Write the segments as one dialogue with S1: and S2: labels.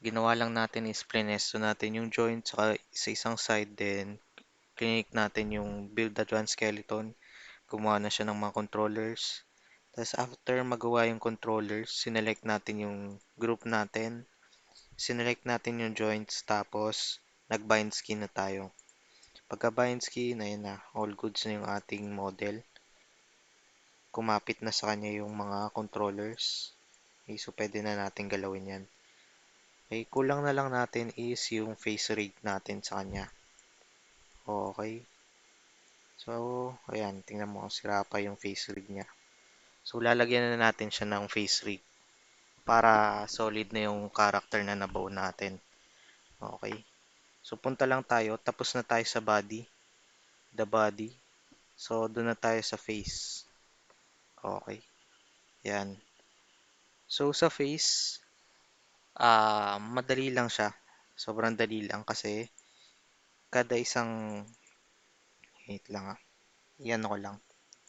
S1: ginawa lang natin is prinesto natin yung joint sa isang side, then clinic natin yung build advanced skeleton, gumawa na siya ng mga controllers. Tapos after magawa yung controllers, sinelect natin yung group natin, sinelect natin yung joints, tapos nag-bind skin na tayo. Pagka bind skin, ayun na, all goods na yung ating model. Kumapit na sa kanya yung mga controllers. Okay, so pwede na natin galawin yan. Okay, kulang na lang natin is yung face rig natin sa kanya. Okay. So, ayan, tingnan mo, sira pa yung face rig niya. So, lalagyan na natin siya ng face rig para solid na yung character na nabuo natin. Okay. So, punta lang tayo. Tapos na tayo sa body. The body. So, doon na tayo sa face. Okay. Yan. So, sa face, madali lang siya. Sobrang dali lang kasi kada isang, wait lang yan ko lang.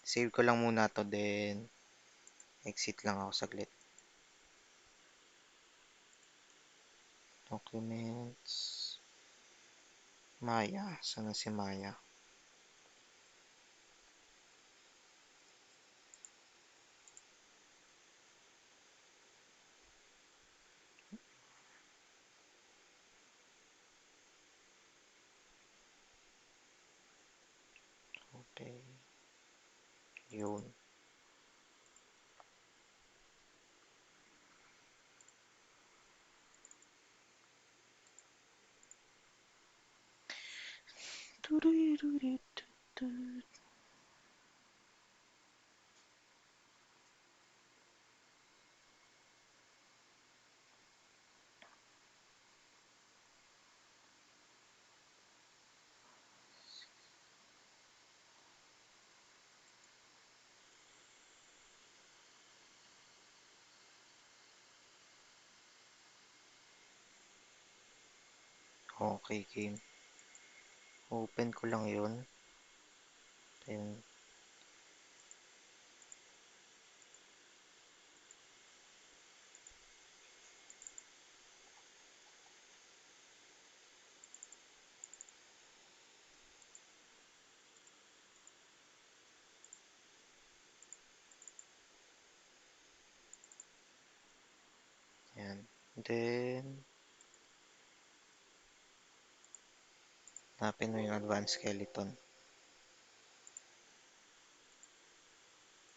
S1: Save ko lang muna to, then exit lang ako saglit. Documents. Maya. Sana si Maya? Okay. Yun. Okay, game. Open ko lang yun. Then, yan. Then, hanapin mo yung advanced skeleton.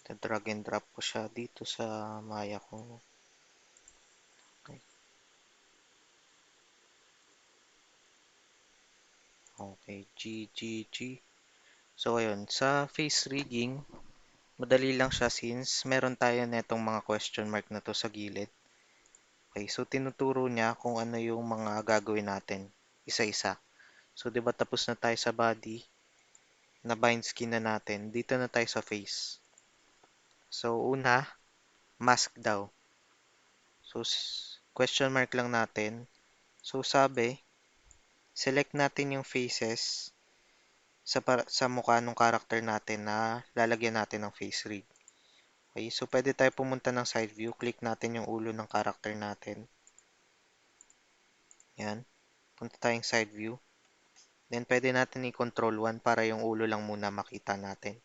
S1: Drag and drop ko siya dito sa Maya ko. Okay. Okay, G. So, ayun. Sa face rigging, madali lang siya since meron tayo netong mga question mark na to sa gilid. Okay, so tinuturo niya kung ano yung mga gagawin natin. Isa-isa. So, di ba tapos na tayo sa body, na bind skin na natin, dito na tayo sa face. So, una, mask daw. So, question mark lang natin. So, sabi, select natin yung faces sa mukha ng character natin na lalagyan natin ng face rig. Okay, so pwede tayo pumunta ng side view. Click natin yung ulo ng character natin. Yan. Punta tayong side view. Then, pwede natin i-control 1 para yung ulo lang muna makita natin.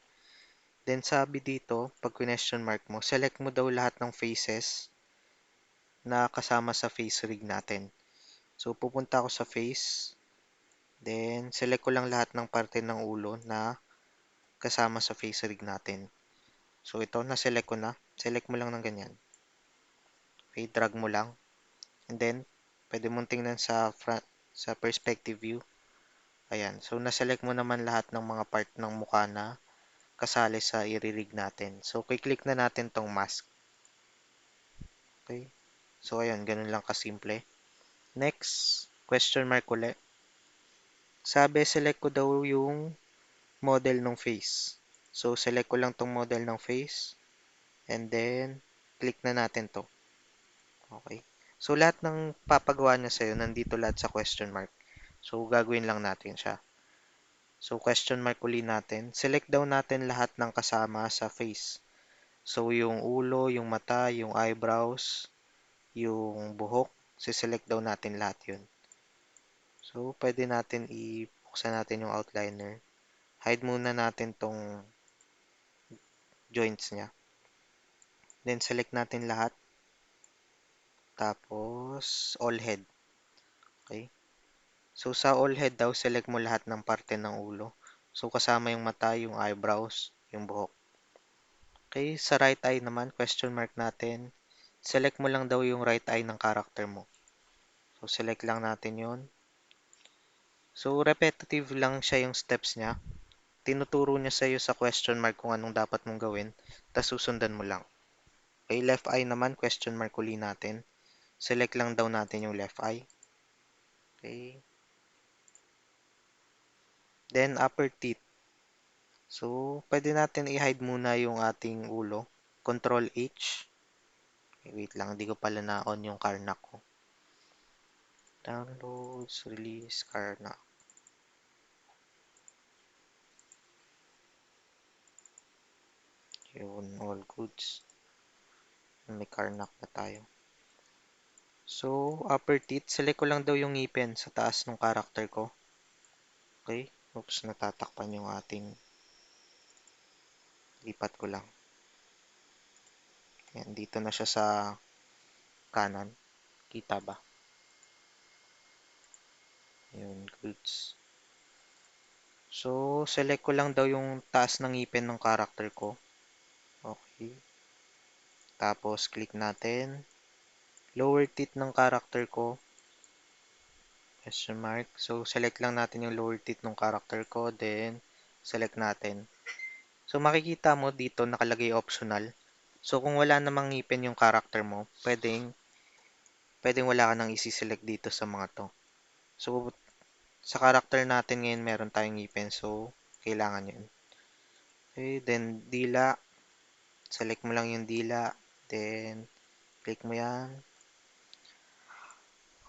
S1: Then, sabi dito, pag question mark mo, select mo daw lahat ng faces na kasama sa face rig natin. So, pupunta ako sa face. Then, select ko lang lahat ng parte ng ulo na kasama sa face rig natin. So, ito, na-select ko na. Select mo lang ng ganyan. Okay, drag mo lang. And then, pwede mong tingnan sa front, sa perspective view. Ayan. So, na-select mo naman lahat ng mga part ng mukha na kasali sa i-rig natin. So, click na natin tong mask. Okay. So, ayan. Ganun lang kasimple. Next, question mark ulit. Sabi, select ko daw yung model ng face. So, select ko lang tong model ng face. And then, click na natin to. Okay. So, lahat ng papagawa niya sa'yo, nandito lahat sa question mark. So, gagawin lang natin siya. So, question mark uli natin. Select daw natin lahat ng kasama sa face. So, yung ulo, yung mata, yung eyebrows, yung buhok. siselect daw natin lahat yun. So, pwede natin ibuksan natin yung outliner. Hide muna natin tong joints niya. Then, select natin lahat. Tapos, all head. Okay? So, sa all head daw, select mo lahat ng parte ng ulo. So, kasama yung mata, yung eyebrows, yung buhok. Okay? Sa right eye naman, question mark natin. Select mo lang daw yung right eye ng character mo. So, select lang natin yun. So, repetitive lang siya yung steps niya. Tinuturo niya sa'yo sa question mark kung anong dapat mong gawin, tapos susundan mo lang. Okay, left eye naman, question mark uli natin. Select lang daw natin yung left eye. Okay. Then, upper teeth. So, pwede natin i-hide muna yung ating ulo. Control H. Okay, wait lang, hindi ko pala na-on yung Karnak ko. Downloads, release, Karnak. Yun, all goods. May Karnak na tayo. So, upper teeth, select ko lang daw yung ngipin sa taas ng character ko. Okay. Oops, natatakpan yung ating lipat ko lang. Yan, dito na siya sa kanan. Kita ba? Yun, goods. So, select ko lang daw yung taas ng ngipin ng character ko. Okay. Tapos, click natin. Lower teeth ng character ko. Question mark. So, select lang natin yung lower teeth ng character ko. Then, select natin. So, makikita mo dito nakalagay optional. So, kung wala namang ngipin yung character mo, pwedeng wala ka nang isi-select dito sa mga to. So, sa character natin ngayon, meron tayong ngipin. So, kailangan yun. Okay, then dila. Select mo lang yung dila. Then, click mo yan.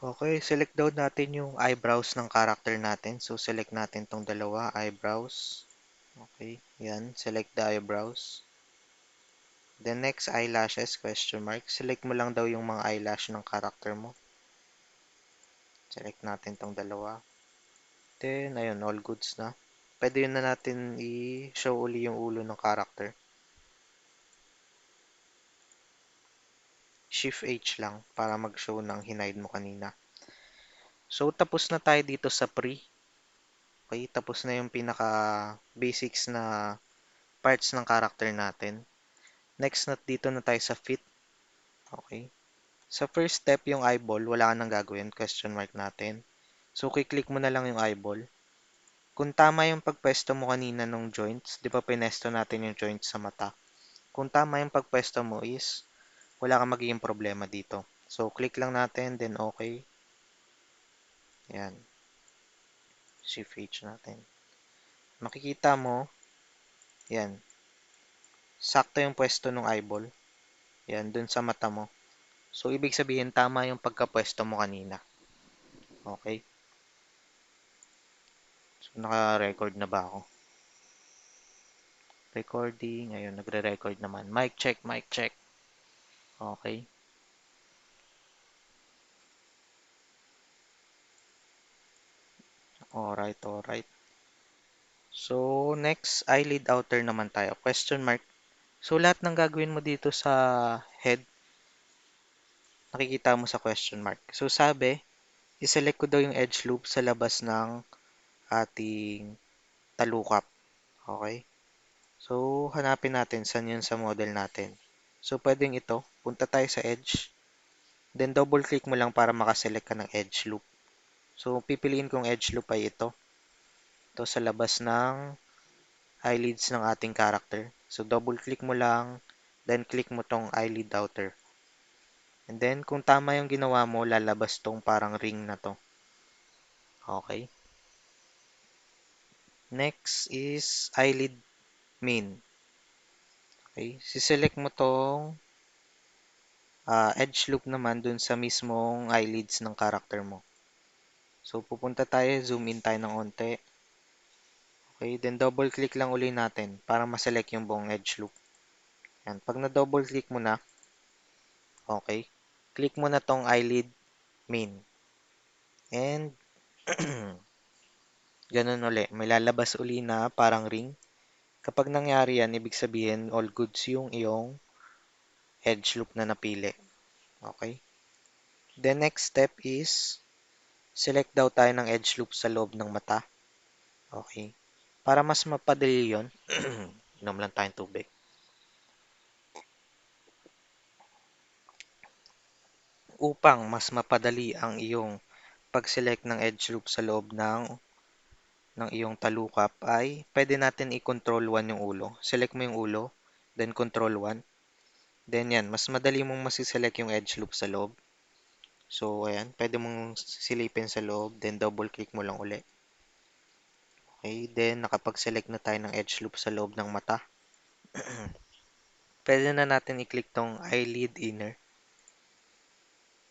S1: Okay, select daw natin yung eyebrows ng character natin. So, select natin tong dalawa, eyebrows. Okay, yan. Select the eyebrows. Then, next, eyelashes, question mark. Select mo lang daw yung mga eyelash ng character mo. Select natin tong dalawa. Then, ayun, all goods na. Pwede yun na natin i-show uli yung ulo ng character. Shift H lang para mag-show ng hinide mo kanina. So, tapos na tayo dito sa pre. Okay, tapos na yung pinaka-basics na parts ng character natin. Next na dito na tayo sa fit. Okay. Sa first step, yung eyeball, wala ka nang gagawin. Question mark natin. So, kiklik mo na lang yung eyeball. Kung tama yung pagpwesto mo kanina ng joints, di ba pinesto natin yung joints sa mata? Kung tama yung pagpwesto mo is, wala kang magiging problema dito. So, click lang natin, then okay. Yan. Shift H natin. Makikita mo, yan. Sakto yung pwesto ng eyeball. Yan, dun sa mata mo. So, ibig sabihin, tama yung pagkapwesto mo kanina. Okay? So, naka-record na ba ako? Recording. Ayun, nagre-record naman. Mic check, mic check. Okay. Alright, alright. So, next, eyelid outer naman tayo. Question mark. So, lahat ng gagawin mo dito sa head, nakikita mo sa question mark. So, sabi, iselect ko daw yung edge loop sa labas ng ating talukap. Okay? So, hanapin natin saan yun sa model natin. So, pwedeng ito. Punta tayo sa edge. Then, double click mo lang para makaselect ka ng edge loop. So, pipiliin kong edge loop ay ito. Ito sa labas ng eyelids ng ating character. So, double click mo lang. Then, click mo tong eyelid outer. And then, kung tama yung ginawa mo, lalabas tong parang ring na to. Okay? Next is eyelid main. Okay? Siselect mo tong edge loop naman dun sa mismong eyelids ng character mo. So, pupunta tayo, zoom in tayo ng onte. Okay, then double click lang uli natin para ma-select yung buong edge loop. Yan. Pag na-double click mo na, okay, click mo na tong eyelid main. And, ganun uli. May lalabas uli na parang ring. Kapag nangyari yan, ibig sabihin all goods yung iyong edge loop na napili. Okay? The next step is select daw tayo ng edge loop sa loob ng mata. Okay? Para mas mapadali yun, inom lang tayong tubig. Upang mas mapadali ang iyong pag-select ng edge loop sa loob ng iyong talukap ay pwede natin i-control 1 yung ulo. Select mo yung ulo, then control 1. Then yan, mas madali mong masiselect yung edge loop sa loob. So, ayan, pwede mong silipin sa loob, then double click mo lang uli. Okay, then nakapag-select na tayo ng edge loop sa loob ng mata. Pwede na natin i-click tong eyelid inner.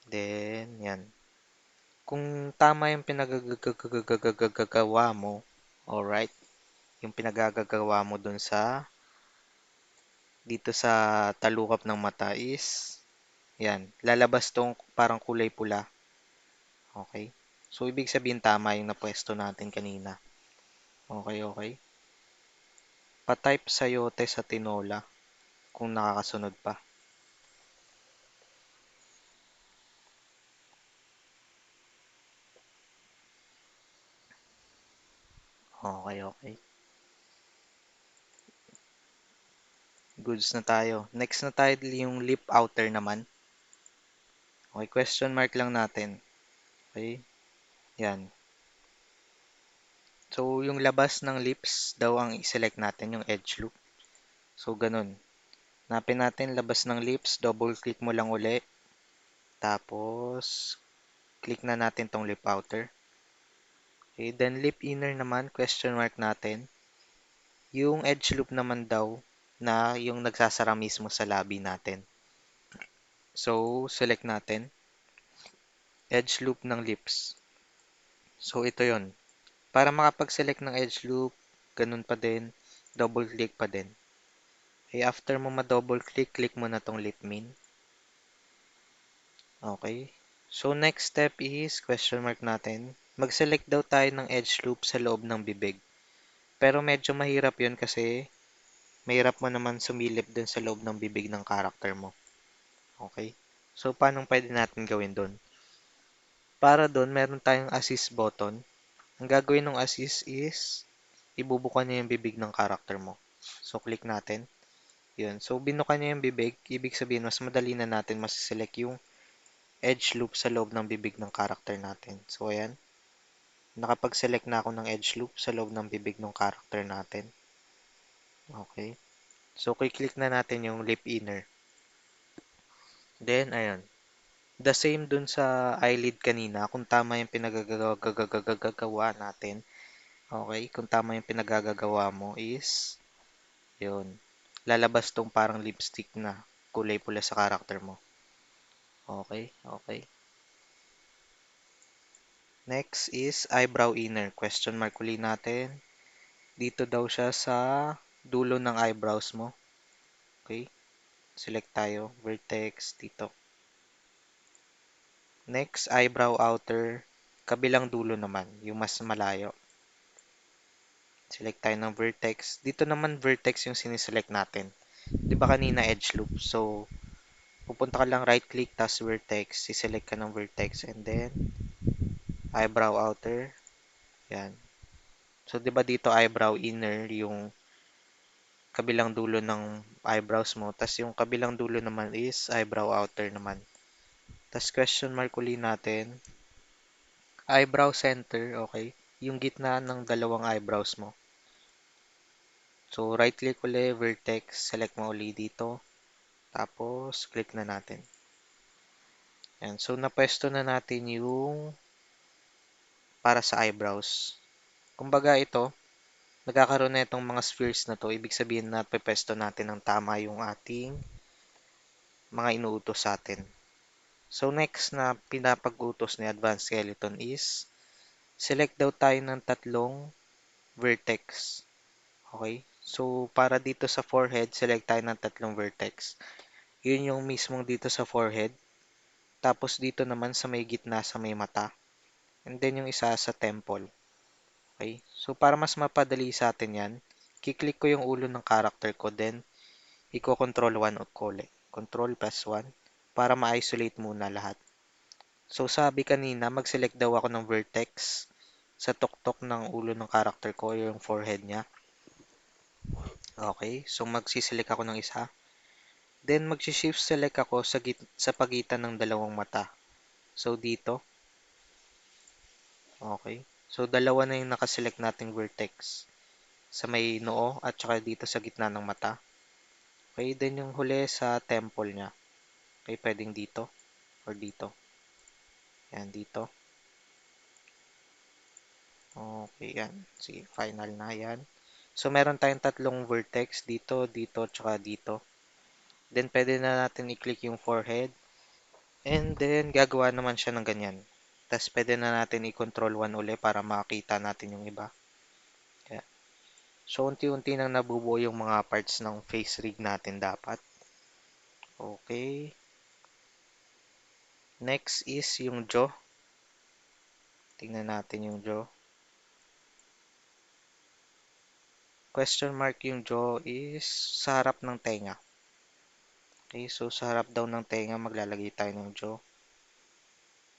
S1: Then, yan. Kung tama yung pinagagagawa mo, alright, yung pinagagagawa mo dun dito sa talukap ng mata is, yan, lalabas tong parang kulay pula. Okay? So, ibig sabihin tama yung napwesto natin kanina. Okay, okay. Pa-type sayote sa tinola kung nakakasunod pa. Okay, okay. Goods na tayo. Next na tayo yung lip outer naman. Okay, question mark lang natin. Okay, yan. So, yung labas ng lips daw ang i-select natin, yung edge loop. So, ganun. Napin natin labas ng lips, double click mo lang uli. Tapos, click na natin tong lip outer. Okay, then lip inner naman, question mark natin. Yung edge loop naman daw na yung nagsasara mismo sa labi natin. So, select natin. Edge loop ng lips. So, ito yon. Para makapag-select ng edge loop, ganun pa din, double click pa din. Okay, after mo ma-double click, click mo na tong lip min. Okay. So, next step is, question mark natin, mag-select daw tayo ng edge loop sa loob ng bibig. Pero medyo mahirap yun kasi mahirap mo naman sumilip dun sa loob ng bibig ng character mo. Okay? So, paano pwede natin gawin dun? Para dun, meron tayong assist button. Ang gagawin ng assist is, ibubuka niya yung bibig ng character mo. So, click natin. Yun. So, binuka niya yung bibig. Ibig sabihin, mas madali na natin masiselect yung edge loop sa loob ng bibig ng character natin. So, ayan. Nakapag-select na ako ng edge loop sa loob ng bibig ng character natin. Okay. So, click na natin yung lip inner. Then, ayun. The same dun sa eyelid kanina, kung tama yung pinagagagawa natin. Okay, kung tama yung pinagagagawa mo is, yun. Lalabas tong parang lipstick na kulay pula sa character mo. Okay, okay. Next is eyebrow inner. Question mark uli natin. Dito daw siya sa dulo ng eyebrows mo. Okay, select tayo. Vertex dito. Next, eyebrow outer. Kabilang dulo naman, yung mas malayo. Select tayo ng vertex. Dito naman vertex yung siniselect natin. Di ba kanina edge loop? So, pupunta ka lang right click, tas vertex. Siselect ka ng vertex and then eyebrow outer. Yan. So, di ba dito eyebrow inner yung kabilang dulo ng eyebrows mo. Tas yung kabilang dulo naman is eyebrow outer naman. Tas question mark uli natin. Eyebrow center, okay. Yung gitna ng dalawang eyebrows mo. So, right click uli, vertex, select mo uli dito. Tapos, click na natin. Yan. So, napwesto na natin yung para sa eyebrows. Kumbaga ito, nagkakaroon na itong mga spheres na to. Ibig sabihin na pwesto natin ng tama yung ating mga inuutos sa atin. So, next na pinapag-utos ni Advanced Skeleton is select daw tayo ng tatlong vertex. Okay? So, para dito sa forehead, select tayo ng tatlong vertex. Yun yung mismong dito sa forehead. Tapos dito naman sa may gitna sa may mata. And then yung isa sa temple. Okay? So para mas mapadali sa atin yan, kiklik ko yung ulo ng character ko, then i-control 1 ulit. Control plus 1 para ma-isolate muna lahat. So sabi kanina, mag-select daw ako ng vertex sa tuktok ng ulo ng character ko, yung forehead niya. Okay, so magsiselect ako ng isa. Then mag-shift select ako sa pagitan ng dalawang mata. So dito, okay. So dalawa na yung nakaselect nating vertex sa may noo at saka dito sa gitna ng mata. Okay, then yung huli sa temple niya. Okay, pwedeng dito or dito. Yan, dito. Okay, yan. Sige, final na yan. So, meron tayong tatlong vertex dito, dito, tsaka dito. Then, pwede na natin i-click yung forehead. And then, gagawa naman siya ng ganyan. Tapos, pwede na natin i-control 1 uli para makita natin yung iba. Kaya. So, unti-unti nang nabubuo yung mga parts ng face rig natin dapat. Okay. Next is yung jaw. Tingnan natin yung jaw. Question mark yung jaw is sa harap ng tenga. Okay, so sa harap daw ng tenga maglalagay tayo ng jaw.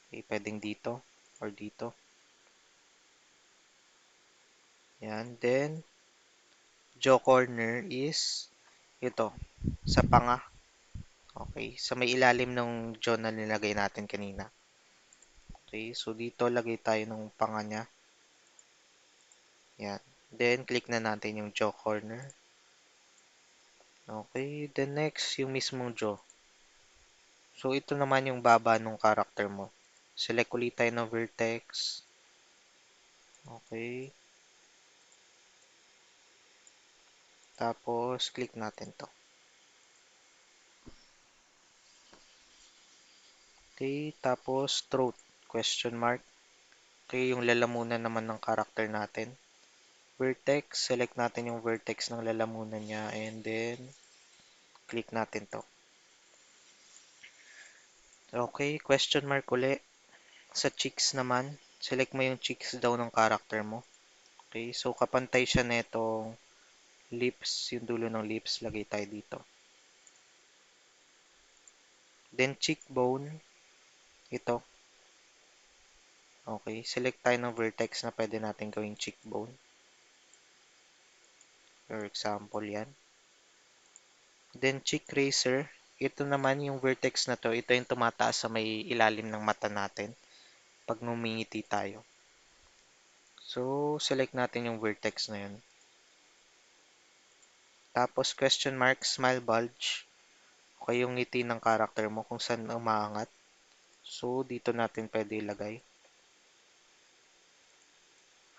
S1: Okay, pwedeng dito or dito. Yan, then jaw corner is ito, sa panga. Okay, sa may ilalim ng jaw na nilagay natin kanina. Okay, so dito lagay tayo ng panga niya. Yan. Then, click na natin yung jaw corner. Okay, then next, yung mismong jaw. So, ito naman yung baba ng character mo. Select ulit tayo ng vertex. Okay. Tapos, click natin to. Okay, tapos throat, question mark. Okay, yung lalamunan naman ng character natin. Vertex, select natin yung vertex ng lalamunan niya and then click natin to. Okay, question mark uli. Sa cheeks naman, select mo yung cheeks daw ng character mo. Okay, so kapantay siya netong lips, yung dulo ng lips, lagay tayo dito. Then cheekbone, ito. Okay, select tayo ng vertex na pwede natin gawing cheekbone. For example, yan. Then cheek raiser, ito naman yung vertex na to, ito yung tumataas sa may ilalim ng mata natin pag ngumingiti tayo. So, select natin yung vertex na yun. Tapos question mark, smile bulge. Okay, yung ngiti ng character mo kung saan umaangat. So, dito natin pwede ilagay.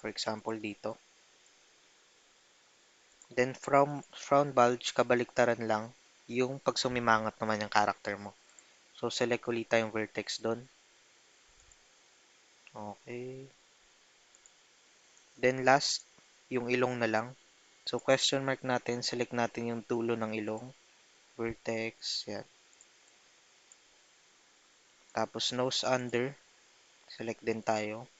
S1: For example, dito. Then, frown bulge, kabaliktaran lang yung pag sumimangat naman yung character mo. So, select ulit tayong vertex doon. Okay. Then, last, yung ilong na lang. So, question mark natin, select natin yung dulo ng ilong. Vertex, yan. Tapos, nose under. Select din tayo.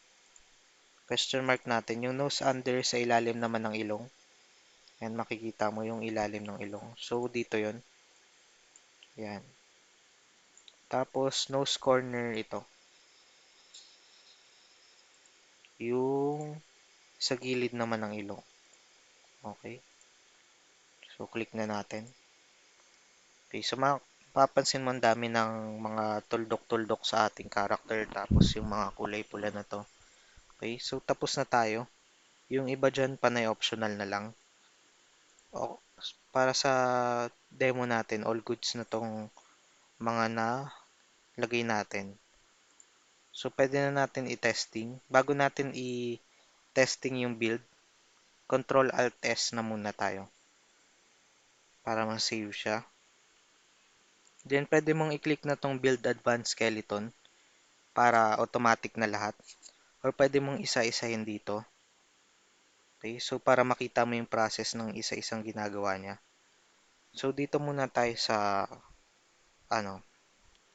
S1: Question mark natin, yung nose under sa ilalim naman ng ilong. Yan, makikita mo yung ilalim ng ilong. So, dito yon. Yan. Tapos, nose corner ito. Yung sa gilid naman ng ilong. Okay. So, click na natin. Okay, so mapapansin mo ang dami ng mga tuldok-tuldok sa ating character. Tapos, yung mga kulay pula na to. Okay, so tapos na tayo. Yung iba dyan, panay optional na lang. O, para sa demo natin, all goods na tong mga nalagay natin. So, pwede na natin i-testing. Bago natin i-testing yung build, Control-Alt-S na muna tayo para ma-save siya. Then, pwede mong i-click na tong Build Advanced Skeleton para automatic na lahat. Or pwede mong isa-isahin dito. Okay, so para makita mo yung process ng isa-isang ginagawa niya. So, dito muna tayo sa,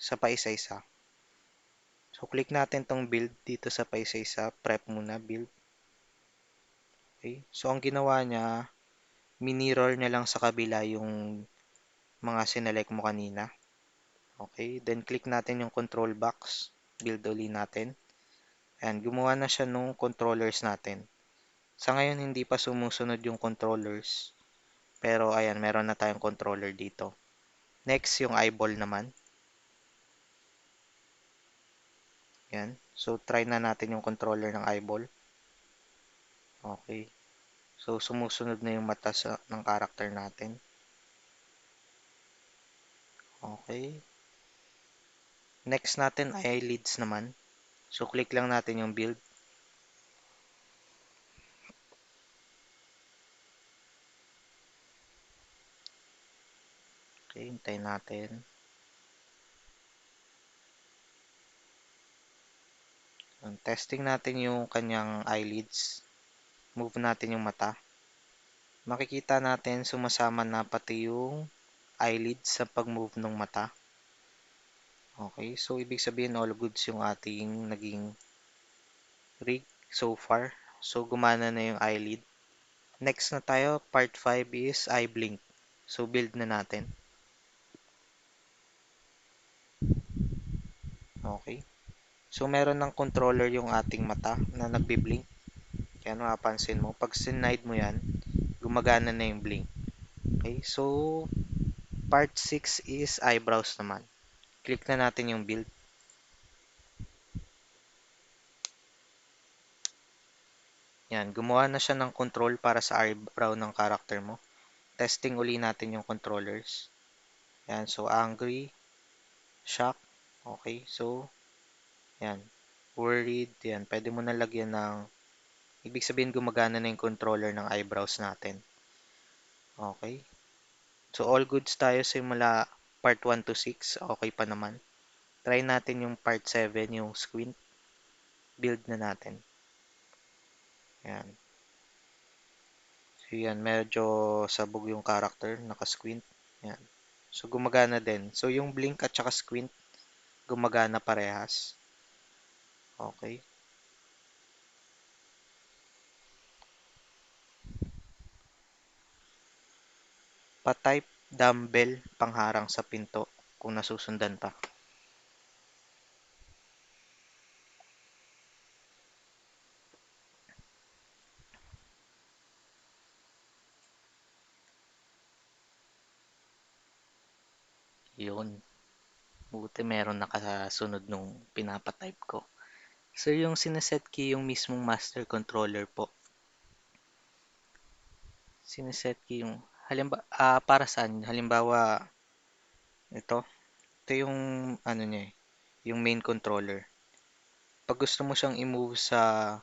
S1: sa paisa-isa. So, click natin tong build dito sa paisa-isa. Prep muna, build. Okay. So, ang ginawa niya, minirror niya lang sa kabila yung mga sinelect mo kanina. Okay. Then, click natin yung control box. Build uli natin. Ayan, gumawa na siya nung controllers natin. Sa ngayon, hindi pa sumusunod yung controllers. Pero, ayan, meron na tayong controller dito. Next, yung eyeball naman. Yan. So, try na natin yung controller ng eyeball. Okay. So, sumusunod na yung mata ng character natin. Okay. Next natin, eyelids naman. So, click lang natin yung build. Okay, hintayin natin. Testing natin yung kanyang eyelids. Move natin yung mata. Makikita natin sumasama na pati yung eyelids sa pag-move ng mata. Okay, so ibig sabihin all goods yung ating naging rig so far. So gumana na yung eyelid. Next na tayo, part 5 is eye blink. So build na natin. Okay. So meron ng controller yung ating mata na nagbi-blink. Kaya mapapansin mo, pag sinide mo yan, gumagana na yung blink. Okay, so part 6 is eyebrows naman. Click na natin yung build. Yan, gumawa na siya ng control para sa eyebrow ng character mo. Testing uli natin yung controllers. Yan, so angry, shock, okay, so yan, worried, yan, pwede mo na lagyan ng, ibig sabihin gumagana na yung controller ng eyebrows natin. Okay, so all goods tayo simula part 1 to 6, okay pa naman. Try natin yung part 7, yung squint, build na natin. Yan. So yan, medyo sabog yung character, naka-squint. Yan. So gumagana din. So yung blink at saka squint, gumagana parehas. Okay. Pa-type dumbbell pangharang sa pinto kung nasusundan pa. Yun. Buti meron nakasunod nung pinapatype ko. So yung sineset key yung mismong master controller po. Sineset key yung para saan? Halimbawa ito. Ito yung ano niya eh, yung main controller. Pag gusto mo siyang i-move sa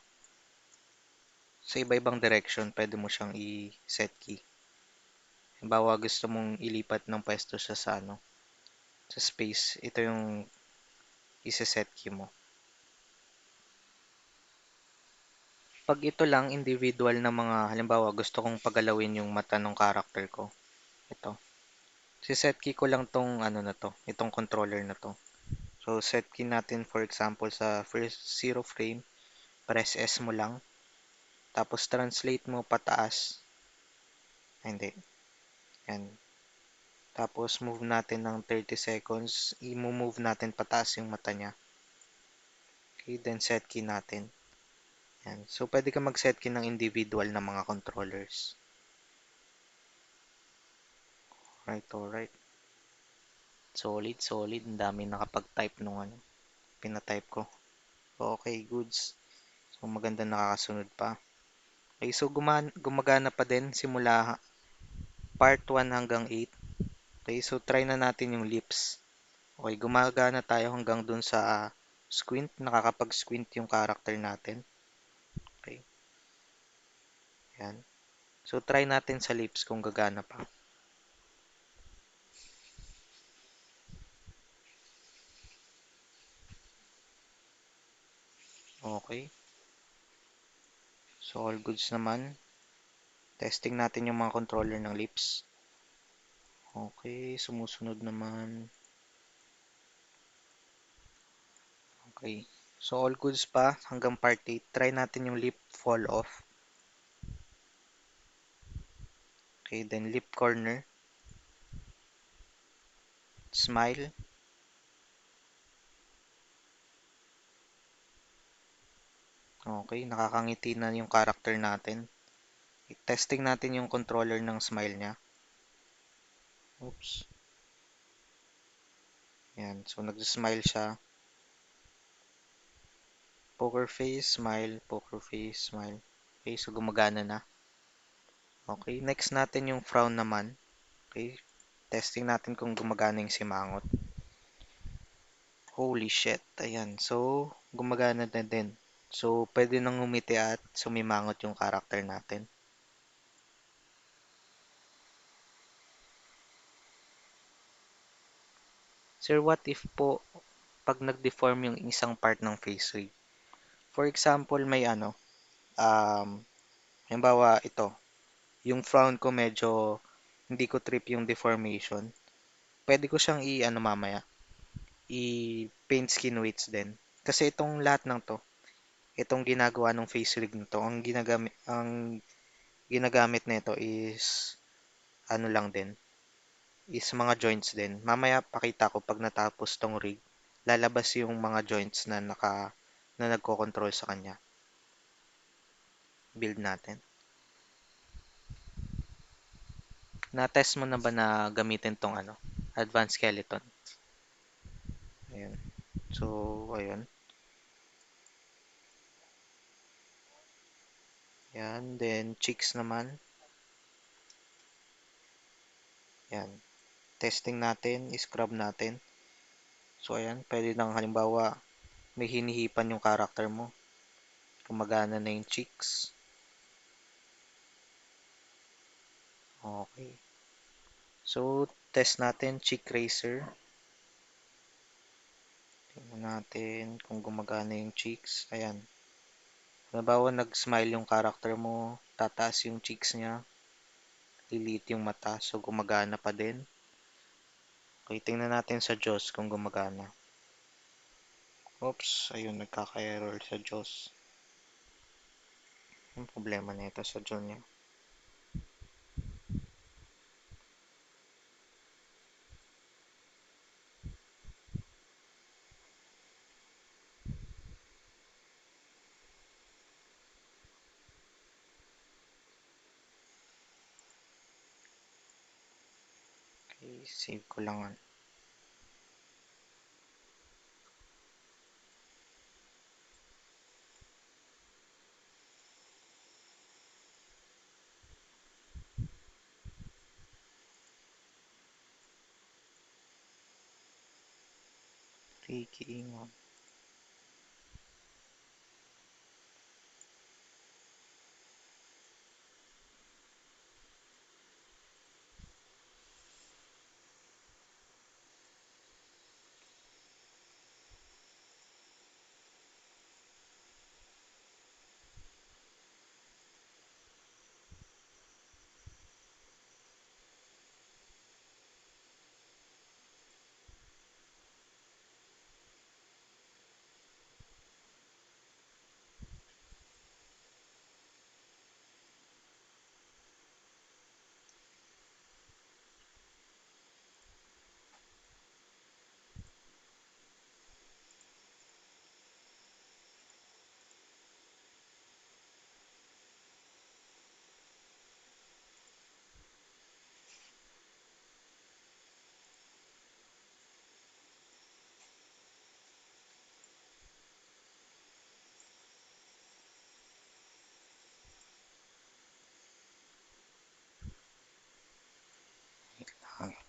S1: iba-ibang direction, pwede mo siyang i-set key. Halimbawa, gusto mong ilipat ng pwesto siya sa ano, sa space. Ito yung i-set key mo. Pag ito lang, individual na mga, halimbawa, gusto kong pagalawin yung mata ng character ko. Ito. Si-set key ko lang tong ano na to, itong controller na to. So, set key natin for example sa first 0 frame, press S mo lang. Tapos, translate mo pataas. Ay, hindi. Yan. Tapos, move natin ng 30 seconds. I-move natin pataas yung mata niya. Okay, then set key natin. Yan. So, pwede ka mag-set key ng individual na mga controllers. Right, alright. Solid, solid. Ang dami nakapag-type nung ano, pinatype ko. Okay, goods. So, maganda nakakasunod pa. Okay, so gumagana pa din simula part 1 hanggang 8. Okay, so try na natin yung lips. Okay, gumagana tayo hanggang dun sa squint. Nakakapag-squint yung character natin. Okay, yan. So, try natin sa lips kung gagana pa. Okay. So, all goods naman. Testing natin yung mga controller ng lips. Okay, sumusunod naman. Okay. So, all goods pa hanggang part 8. Try natin yung lip fall off. Okay, then lip corner. Smile. Okay, nakakangiti na yung character natin. Testing natin yung controller ng smile niya. Oops. Yan. So, nag-smile siya. Poker face, smile, poker face, smile. Okay, so gumagana na. Okay, next natin yung frown naman. Okay, testing natin kung gumagana yung simangot. Holy shit. Ayan. So, gumagana na din. So, pwede nang ngumiti at sumimangot yung character natin. Sir, what if po pag nag-deform yung isang part ng face rig? For example, may ano, halimbawa ito, yung frown ko medyo hindi ko trip yung deformation. Pwede ko siyang i-ano mamaya, i-paint skin weights din. Kasi itong lahat ng to, itong ginagawa ng face rig nito, ang ginagamit nito is ano lang din, is mga joints din. Mamaya pakita ko pag natapos tong rig, lalabas yung mga joints na nagko-control sa kanya. Build natin. Na-test mo na ba na gamitin tong ano, advanced skeleton? Ayun. So, ayun. Yan. Then, cheeks naman. Yan. Testing natin, scrub natin. So, ayan. Pwede nang halimbawa, may hinihipan yung character mo. Gumagana na yung cheeks. Okay. So, test natin, cheek razor. Tingnan natin kung gumagana yung cheeks. Ayan. Halimbawa, nag-smile yung character mo, tataas yung cheeks niya, lilit yung mata, so gumagana pa din. Okay, tingnan natin sa jaws kung gumagana. Oops, ayun, nagkaka-error sa jaws. Yung problema nito sa jaw niya. Okay, save ko lang. Keying on.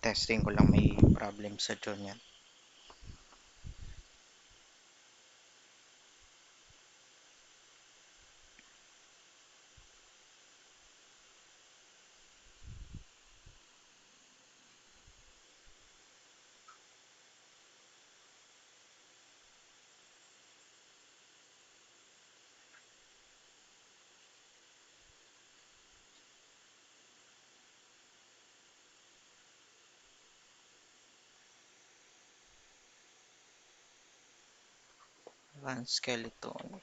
S1: Testing ko lang, may problem sa jaw niya. One skeleton.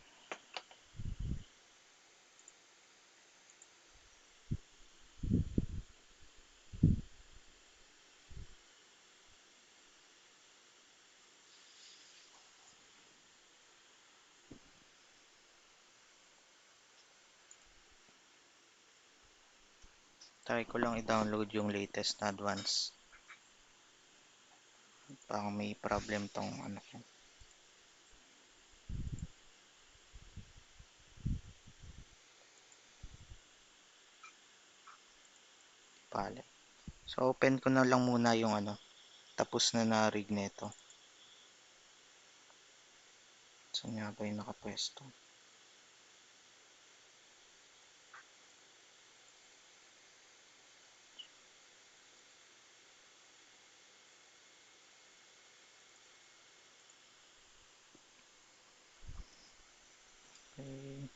S1: Try ko lang i-download yung latest na advance. Parang may problem tong ano ko. Palette. So, open ko na lang muna yung ano. Tapos na rig nito. Saan nga ba yung nakapwesto? Okay.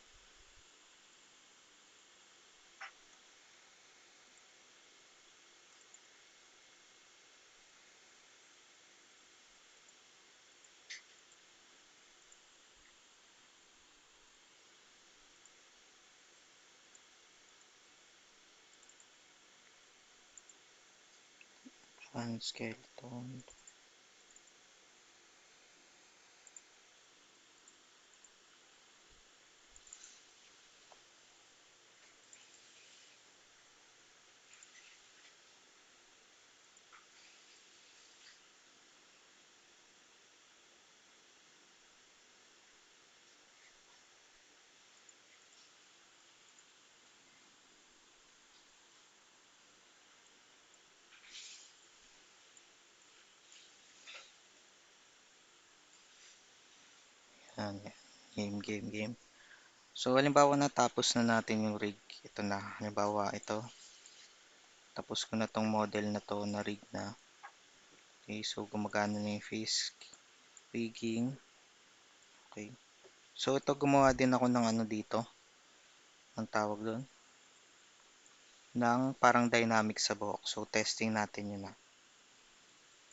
S1: One skeleton. Yan. Game. So, halimbawa natapos na natin yung rig. Ito na. Halimbawa, ito. Tapos ko na tong model na to na rig na. Okay, so gumagana na yung face rigging. Okay. So, ito gumawa din ako ng ano dito. Ang tawag doon. Ng parang dynamic sa buhok. So, testing natin yun na.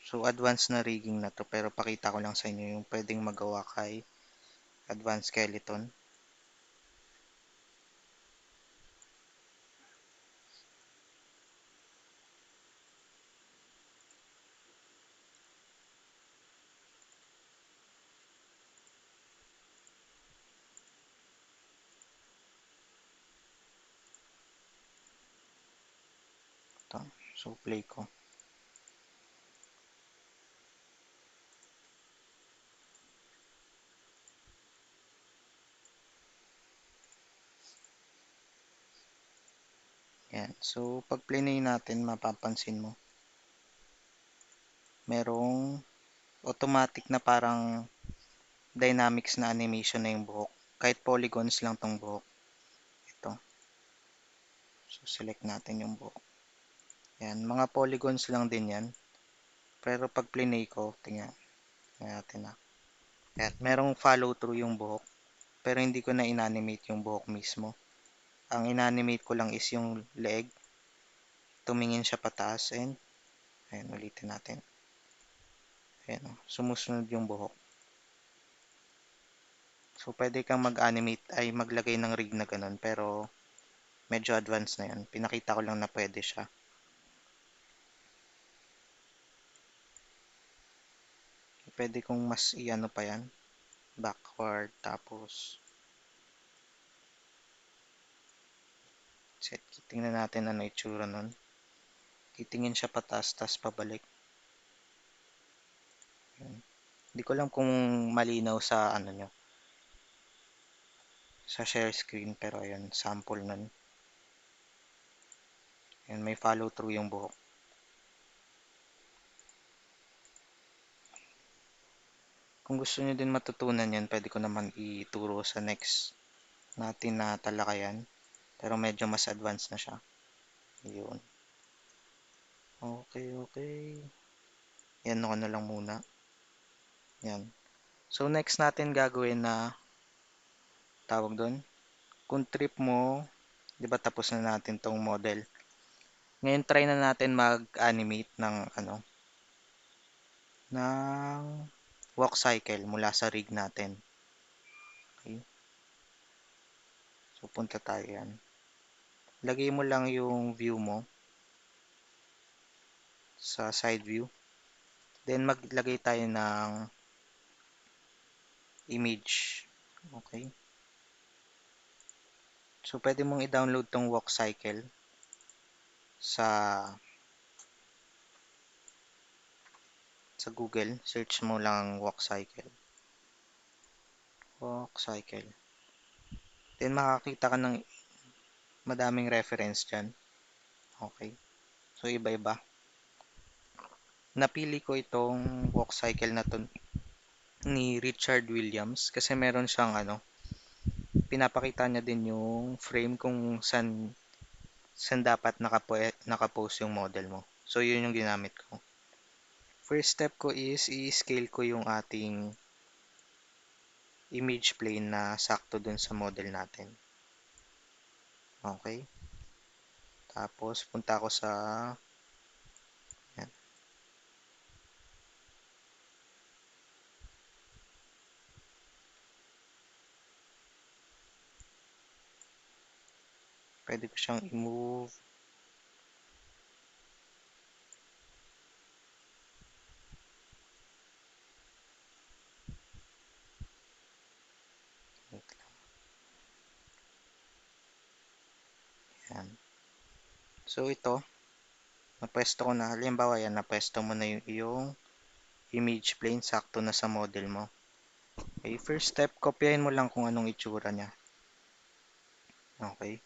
S1: So, advanced na rigging na to. Pero pakita ko lang sa inyo yung pwedeng magawa kay advanced skeleton. Ito. So, play ko. Yan. So, pag play natin, mapapansin mo. Merong automatic na parang dynamics na animation na yung buhok. Kahit polygons lang tong buhok. Ito. So, select natin yung buhok. Yan. Mga polygons lang din yan. Pero pag plinay ko, tingnan natin na. Yan. Merong follow through yung buhok. Pero hindi ko na inanimate yung buhok mismo. Ang inanimate ko lang is yung leg. Tumingin siya pataas and ayan, ulitin natin. Ayan, sumusunod yung buhok. So, pwede kang mag-animate ay maglagay ng rig na ganun. Pero, medyo advanced na yan. Pinakita ko lang na pwede siya. Pwede kong mas i-ano pa yan. Backward, tapos set. Tingnan natin ano itsura nun. Titingin siya pataas, tas pabalik. Ayan. Hindi ko lang kung malinaw sa ano nyo. Sa share screen, pero ayan, sample nun. Ayan, may follow through yung buhok. Kung gusto nyo din matutunan yan, pwede ko naman ituro sa next natin na talakayan. Pero medyo mas advanced na siya. Yun. Okay. Yan ako na lang muna. Yan. So, next natin gagawin na tawag doon. Kung trip mo, di ba tapos na natin tong model. Ngayon, try na natin mag-animate ng ano, ng walk cycle mula sa rig natin. Okay. So, punta tayo yan. Lagay mo lang yung view mo sa side view. Then, maglagay tayo ng image. Okay. So, pwede mong i-download tong walk cycle sa Google. Search mo lang walk cycle. Walk cycle. Then, makakita ka ng madaming reference dyan. Okay. So, iba-iba. Napili ko itong walk cycle na to ni Richard Williams kasi meron siyang pinapakita niya din yung frame kung saan dapat nakapost yung model mo. So, yun yung ginamit ko. First step ko is i-scale ko yung ating image plane na sakto dun sa model natin. Okay. Tapos, punta ako sa yan. Pwede ko siyang i-move. Yan. So, ito, napwesto ko na. Halimbawa yan, napwesto mo na yung iyong image plane sakto na sa model mo. Okay, first step, kopyahin mo lang kung anong itsura niya. Okay.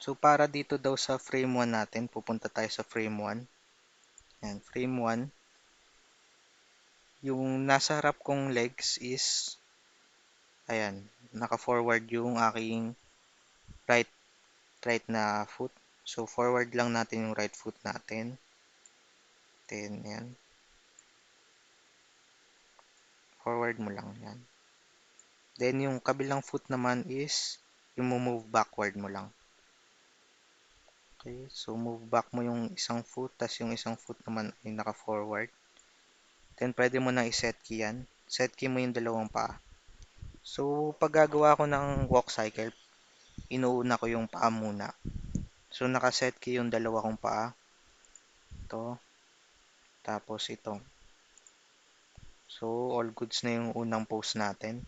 S1: So, para dito daw sa frame 1 natin, pupunta tayo sa frame 1. Yan, frame 1. Yung nasa harap kong legs is, ayan, naka-forward yung aking right, right na foot. So, forward lang natin yung right foot natin. Then, yan. Forward mo lang yan. Then, yung kabilang foot naman is, yung move backward mo lang. Okay, so move back mo yung isang foot, tas yung isang foot naman ay naka-forward. Then, pwede mo na i-set key yan. Set key mo yung dalawang paa. So, pag gagawa ko ng walk cycle, inuuna ko yung paa muna. So, nakaset key yung dalawa kong paa. Ito. Tapos ito. So, all goods na yung unang pose natin.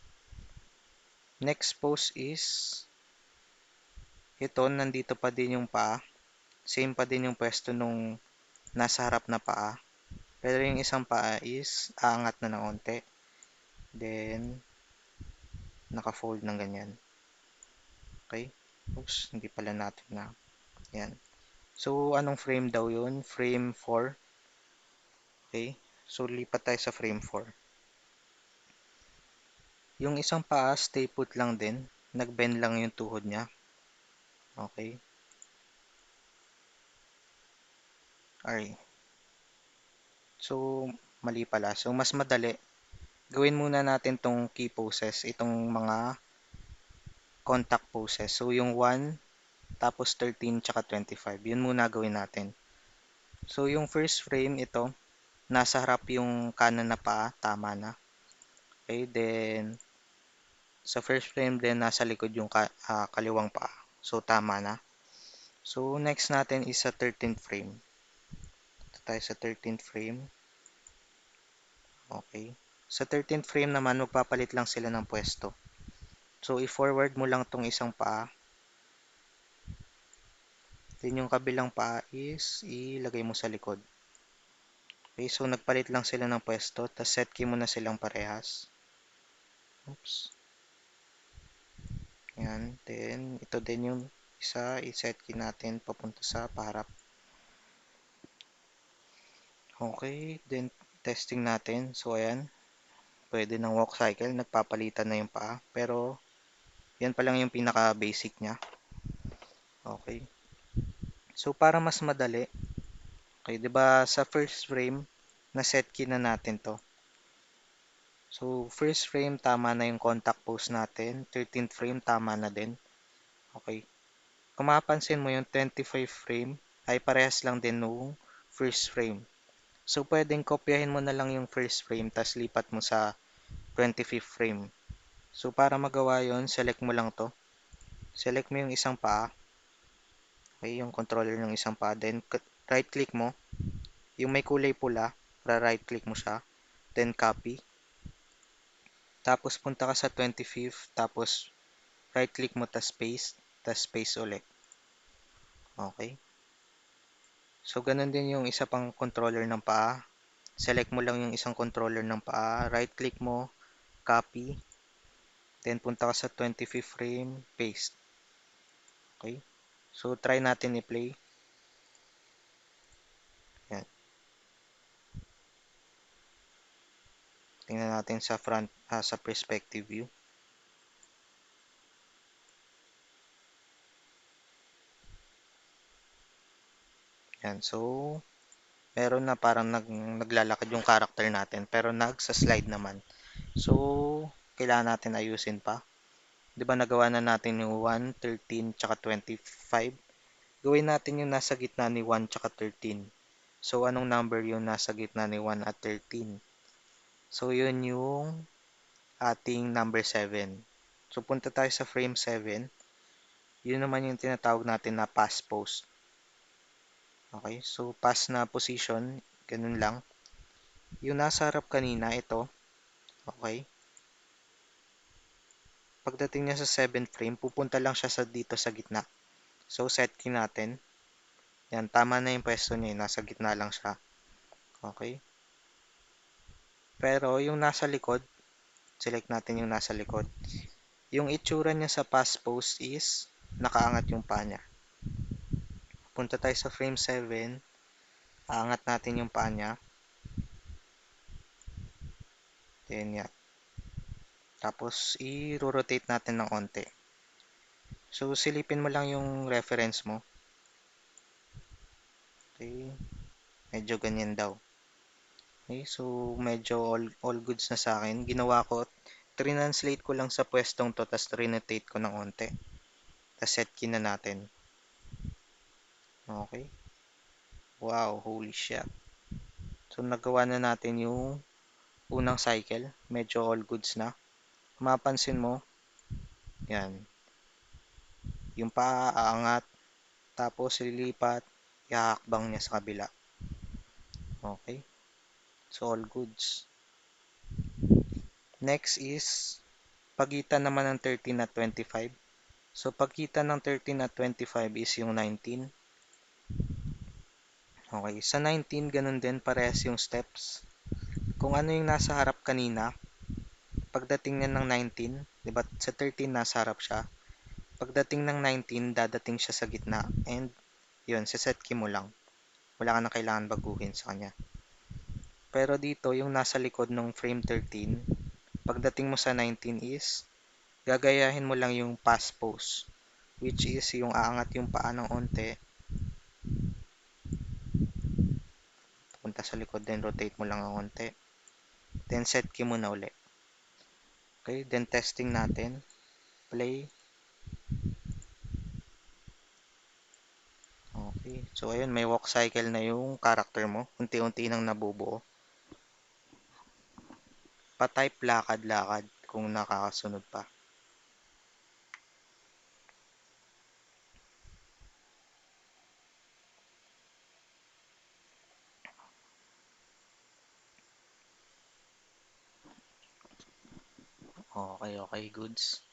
S1: Next pose is, ito, nandito pa din yung paa. Same pa din yung pwesto nung nasa harap na paa. Pero yung isang paa is, aangat na ng onte. Then, naka-fold ng ganyan. Okay? Oops, hindi pala natin na. Yan. So, anong frame daw yun? Frame 4. Okay? So, lipat tayo sa frame 4. Yung isang paa, stay put lang din. Nag-bend lang yung tuhod niya. Okay? Alright. So, mali pala. So, mas madali. Gawin muna natin tong key poses. Itong mga contact poses. So, yung 1, tapos 13, tsaka 25. Yun muna gawin natin. So, yung first frame, ito. Nasa harap yung kanan na paa. Tama na. Okay, then sa first frame din nasa likod yung kaliwang paa. So tama na. So next natin is sa 13th frame. Ito tayo sa 13th frame. Okay. Sa 13th frame naman magpapalit lang sila ng pwesto. So i-forward mo lang tong isang paa. Then yung kabilang paa is ilagay mo sa likod. Okay, so nagpalit lang sila ng pwesto. Tapos set key mo na silang parehas. Oops. Yan. Then ito din yung isa. I-set key natin papunta sa paharap. Okay, then testing natin. So ayan, pwede ng walk cycle, nagpapalitan na yung paa. Pero yan pa lang yung pinaka-basic niya. Okay. So para mas madali, okay, 'di ba sa first frame na set key na natin 'to. So first frame tama na yung contact pose natin, 13th frame tama na din. Okay. Kung mapapansin mo yung 25 frame ay parehas lang din nung first frame. So pwedeng kopyahin mo na lang yung first frame tas lipat mo sa 25th frame. So, para magawa yon, select mo lang to. Select mo yung isang paa. Okay, yung controller ng isang paa. Then, right click mo. Yung may kulay pula, right click mo siya. Then, copy. Tapos, punta ka sa 25th. Tapos, right click mo, tas paste. Tas paste ulit. Okay. So, ganun din yung isa pang controller ng paa. Select mo lang yung isang controller ng paa. Right click mo, copy. Then, punta ka sa 25th frame, paste. Okay. So, try natin i-play. Yan. Tingnan natin sa front, sa perspective view. Yan. So, meron na parang naglalakad yung character natin, pero nagsa-slide naman. So, kailangan natin ayusin pa. 'Di ba nagawa na natin yung 1, 13, tsaka 25? Gawin natin yung nasa gitna ni 1 tsaka 13. So, anong number yung nasa gitna ni 1 at 13? So, yun yung ating number 7. So, punta tayo sa frame 7. Yun naman yung tinatawag natin na pass post. Okay, so pass na position, ganun lang. Yung nasa harap kanina, ito. Okay. Pagdating niya sa 7th frame, pupunta lang siya dito sa gitna. So, set key natin. Yan, tama na yung pwesto niya. Nasa gitna lang siya. Okay. Pero, yung nasa likod, select natin yung nasa likod. Yung itsura niya sa pass post is, nakaangat yung paa niya. Punta tayo sa frame 7. Aangat natin yung paa niya. Then, yan. Tapos, i-rotate natin ng onte. So, silipin mo lang yung reference mo. Okay. Medyo ganyan daw. Okay, so medyo all goods na sa akin. Ginawa ko, translate ko lang sa pwestong to, tapos renotate ko ng onte. Tapos set key na natin. Okay. Wow, holy shit. So nagawa na natin yung unang cycle. Medyo all goods na. Mapansin mo, yan. Yung paa aangat, tapos lilipat, ihahakbang niya sa kabila. Okay. So all goods. Next is, pagitan naman ng 13 at 25. So, pagitan ng 13 at 25 is yung 19. Okay, sa 19, ganun din, parehas yung steps. Kung ano yung nasa harap kanina, pagdating niya ng 19, di ba, sa 13 nasa harap siya. Pagdating ng 19, dadating siya sa gitna. And, yun, set key mo lang. Wala ka na kailangan baguhin sa kanya. Pero dito, yung nasa likod ng frame 13, pagdating mo sa 19 is, gagayahin mo lang yung pass pose, which is yung aangat yung paa ng onte, punta sa likod, then rotate mo lang ang onte, then set key mo na uli. Okay, then testing natin, play. Okay, so ayun, may walk cycle na yung character mo, unti-unti nang nabubuo. Pa-type lakad-lakad kung nakakasunod pa. Okay, okay, goods.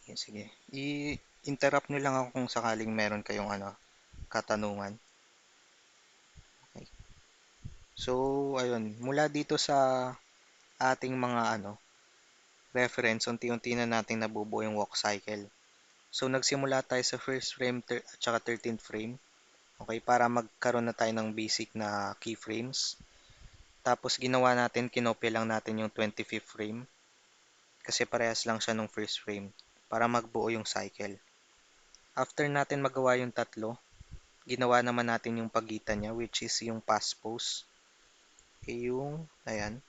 S1: Okay, sige. I-interrupt nyo lang ako kung sakaling meron kayong katanungan. Okay. So, ayun, mula dito sa ating mga reference, unti-unti na natin nabubuo yung walk cycle. So, nagsimula tayo sa first frame at saka 13th frame. Okay, para magkaroon na tayo ng basic na keyframes. Tapos, ginawa natin, kinopya lang natin yung 25th frame. Kasi parehas lang siya nung first frame. Para magbuo yung cycle. After natin magawa yung tatlo, ginawa naman natin yung pagitan niya, which is yung pass pose. Okay, yung, ayan,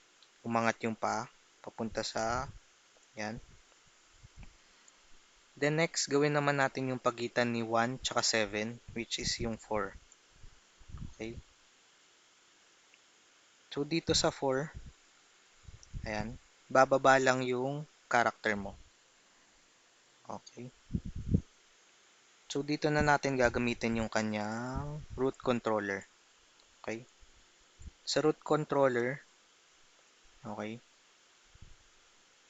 S1: umangat yung paa, papunta sa, yan. Then next, gawin naman natin yung pagitan ni 1 tsaka 7, which is yung 4. Okay. So, dito sa 4, ayan, bababa lang yung character mo. Okay. So, dito na natin gagamitin yung kanyang root controller. Okay. Sa root controller, okay,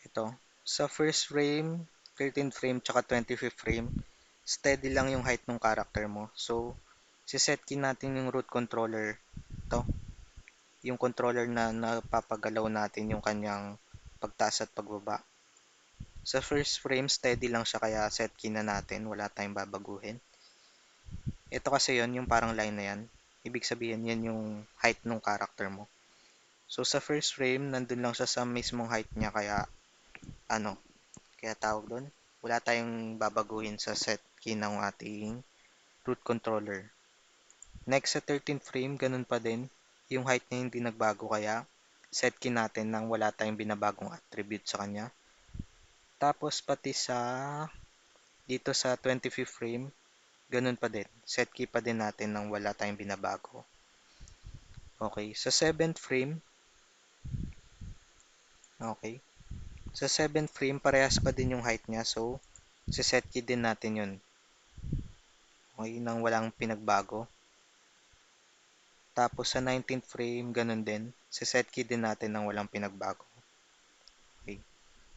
S1: ito. Sa first frame, 13th frame, tsaka 25th frame, steady lang yung height ng character mo. So, siset key natin yung root controller. Ito. Yung controller na napapagalaw natin yung kanyang pagtaas at pagbaba. Sa first frame, steady lang siya kaya set key na natin. Wala tayong babaguhin. Ito kasi yon yung parang line na yan. Ibig sabihin yan yung height ng character mo. So sa first frame, nandun lang siya sa mismong height niya kaya ano, kaya tawag doon. Wala tayong babaguhin sa set key ng ating root controller. Next sa 13th frame, ganun pa din. Yung height niya hindi nagbago kaya set key natin nang wala tayong binabagong attribute sa kanya. Tapos pati sa dito sa 25th frame, ganun pa din. Set key pa din natin nang wala tayong binabago. Okay, sa 7th frame, okay. Sa 7th frame, parehas pa din yung height niya. So, set key din natin yun. Okay, nang walang pinagbago. Tapos sa 19th frame, ganun din. Set key din natin nang walang pinagbago. Okay.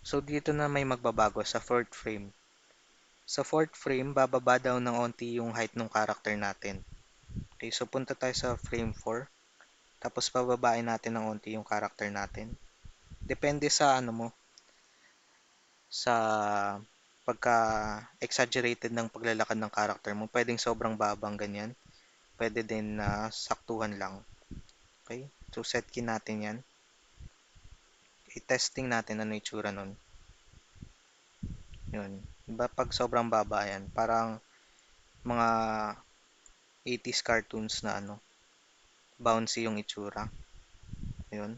S1: So, dito na may magbabago sa 4th frame. Sa 4th frame, bababa daw ng onti yung height ng character natin. Okay, so punta tayo sa frame 4. Tapos pababain natin ng onti yung character natin. Depende sa ano mo, sa pagka-exaggerated ng paglalakad ng character mo. Pwedeng sobrang babang ganyan. Pwede din na saktuhan lang. Okay? So, set key natin yan. I-testing natin ano yung tsura nun. Yun. Diba pag sobrang baba yan, parang mga 80s cartoons na ano, bouncy yung itsura. Yun.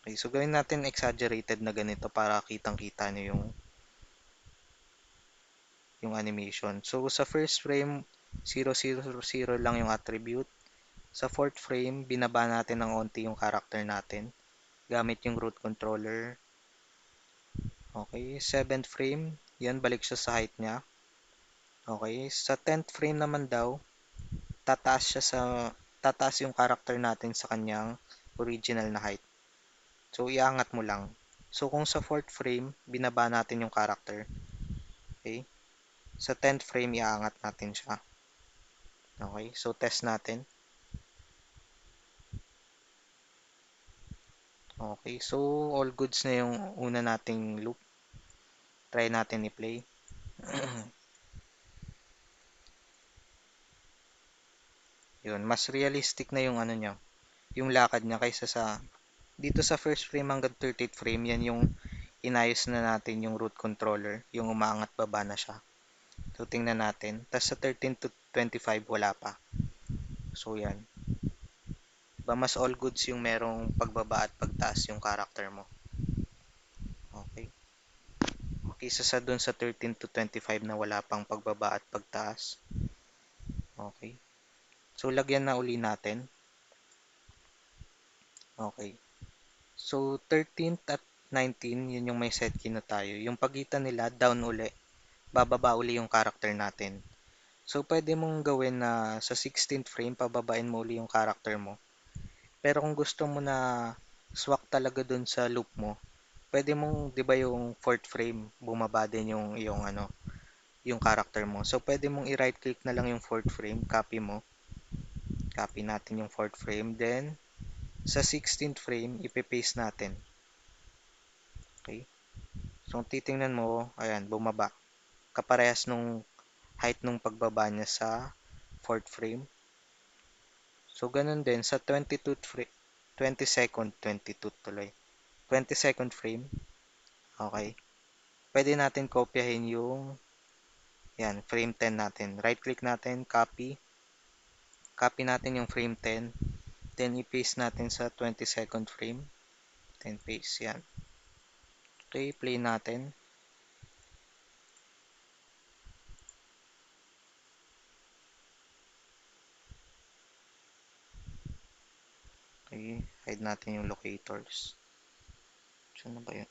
S1: Okay, so gawin natin exaggerated na ganito para kitang-kita nyo yung animation. So, sa first frame, 0, 0, 0 lang yung attribute. Sa fourth frame, binaba natin ng onti yung character natin gamit yung root controller. Okay, 7th frame, yan balik siya sa height niya. Okay, sa 10th frame naman daw, tataas yung character natin sa kanyang original na height. So, iangat mo lang. So, kung sa 4th frame, binaba natin yung character. Okay, sa 10th frame, iangat natin siya. Okay, so test natin. Okay, so all goods na yung una nating loop. Try natin i-play. Yun, mas realistic na yung ano niya, yung lakad niya kaysa sa dito sa first frame hanggang 30th frame, yan yung inayos na natin yung root controller, yung umaangat baba na siya. So tingnan natin. Tapos sa 13 to 25 wala pa. So yan. Diba mas all goods yung merong pagbaba at pagtaas yung character mo. Okay. Kaysa sa dun sa 13 to 25 na wala pang pagbaba at pagtaas. Okay. So lagyan na uli natin. Okay. So 13th at 19, yun yung may set key na tayo. Yung pagitan nila, down uli. Bababa uli yung character natin. So pwede mong gawin na sa 16th frame, pababain mo uli yung character mo. Pero kung gusto mo na swak talaga dun sa loop mo, pwede mong, 'di ba yung 4th frame, bumaba din yung ano, yung character mo. So pwede mong i-right click na lang yung 4th frame, copy mo. Copy natin yung 4th frame, then sa 16th frame, ipe-paste natin. Okay? So kung titingnan mo, ayan, bumaba. Kaparehas nung height nung pagbaba niya sa 4th frame. So ganun din sa 22th frame, 22nd, 22 tuloy. 22nd frame. Okay. Pwede natin kopyahin yung yan, frame 10 natin. Right click natin, copy. Copy natin yung frame 10. Then i-paste natin sa 22nd frame. Then paste yan. Okay, play natin. Okay, hide natin yung locators. Saan na ba yun?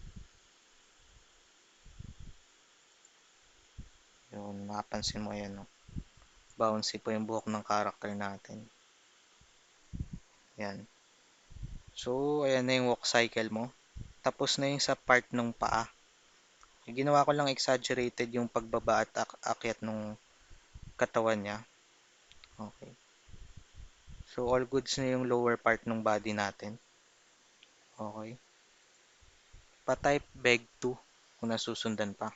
S1: Yun, mapapansin mo yan, no? Bouncy po yung buhok ng character natin. Yan. So, ayan na yung walk cycle mo. Tapos na yung sa part ng paa. Ginawa ko lang exaggerated yung pagbaba at akyat ng katawan niya. Okay. So, all goods na yung lower part ng body natin. Okay. Pa-type beg to kung nasusundan pa.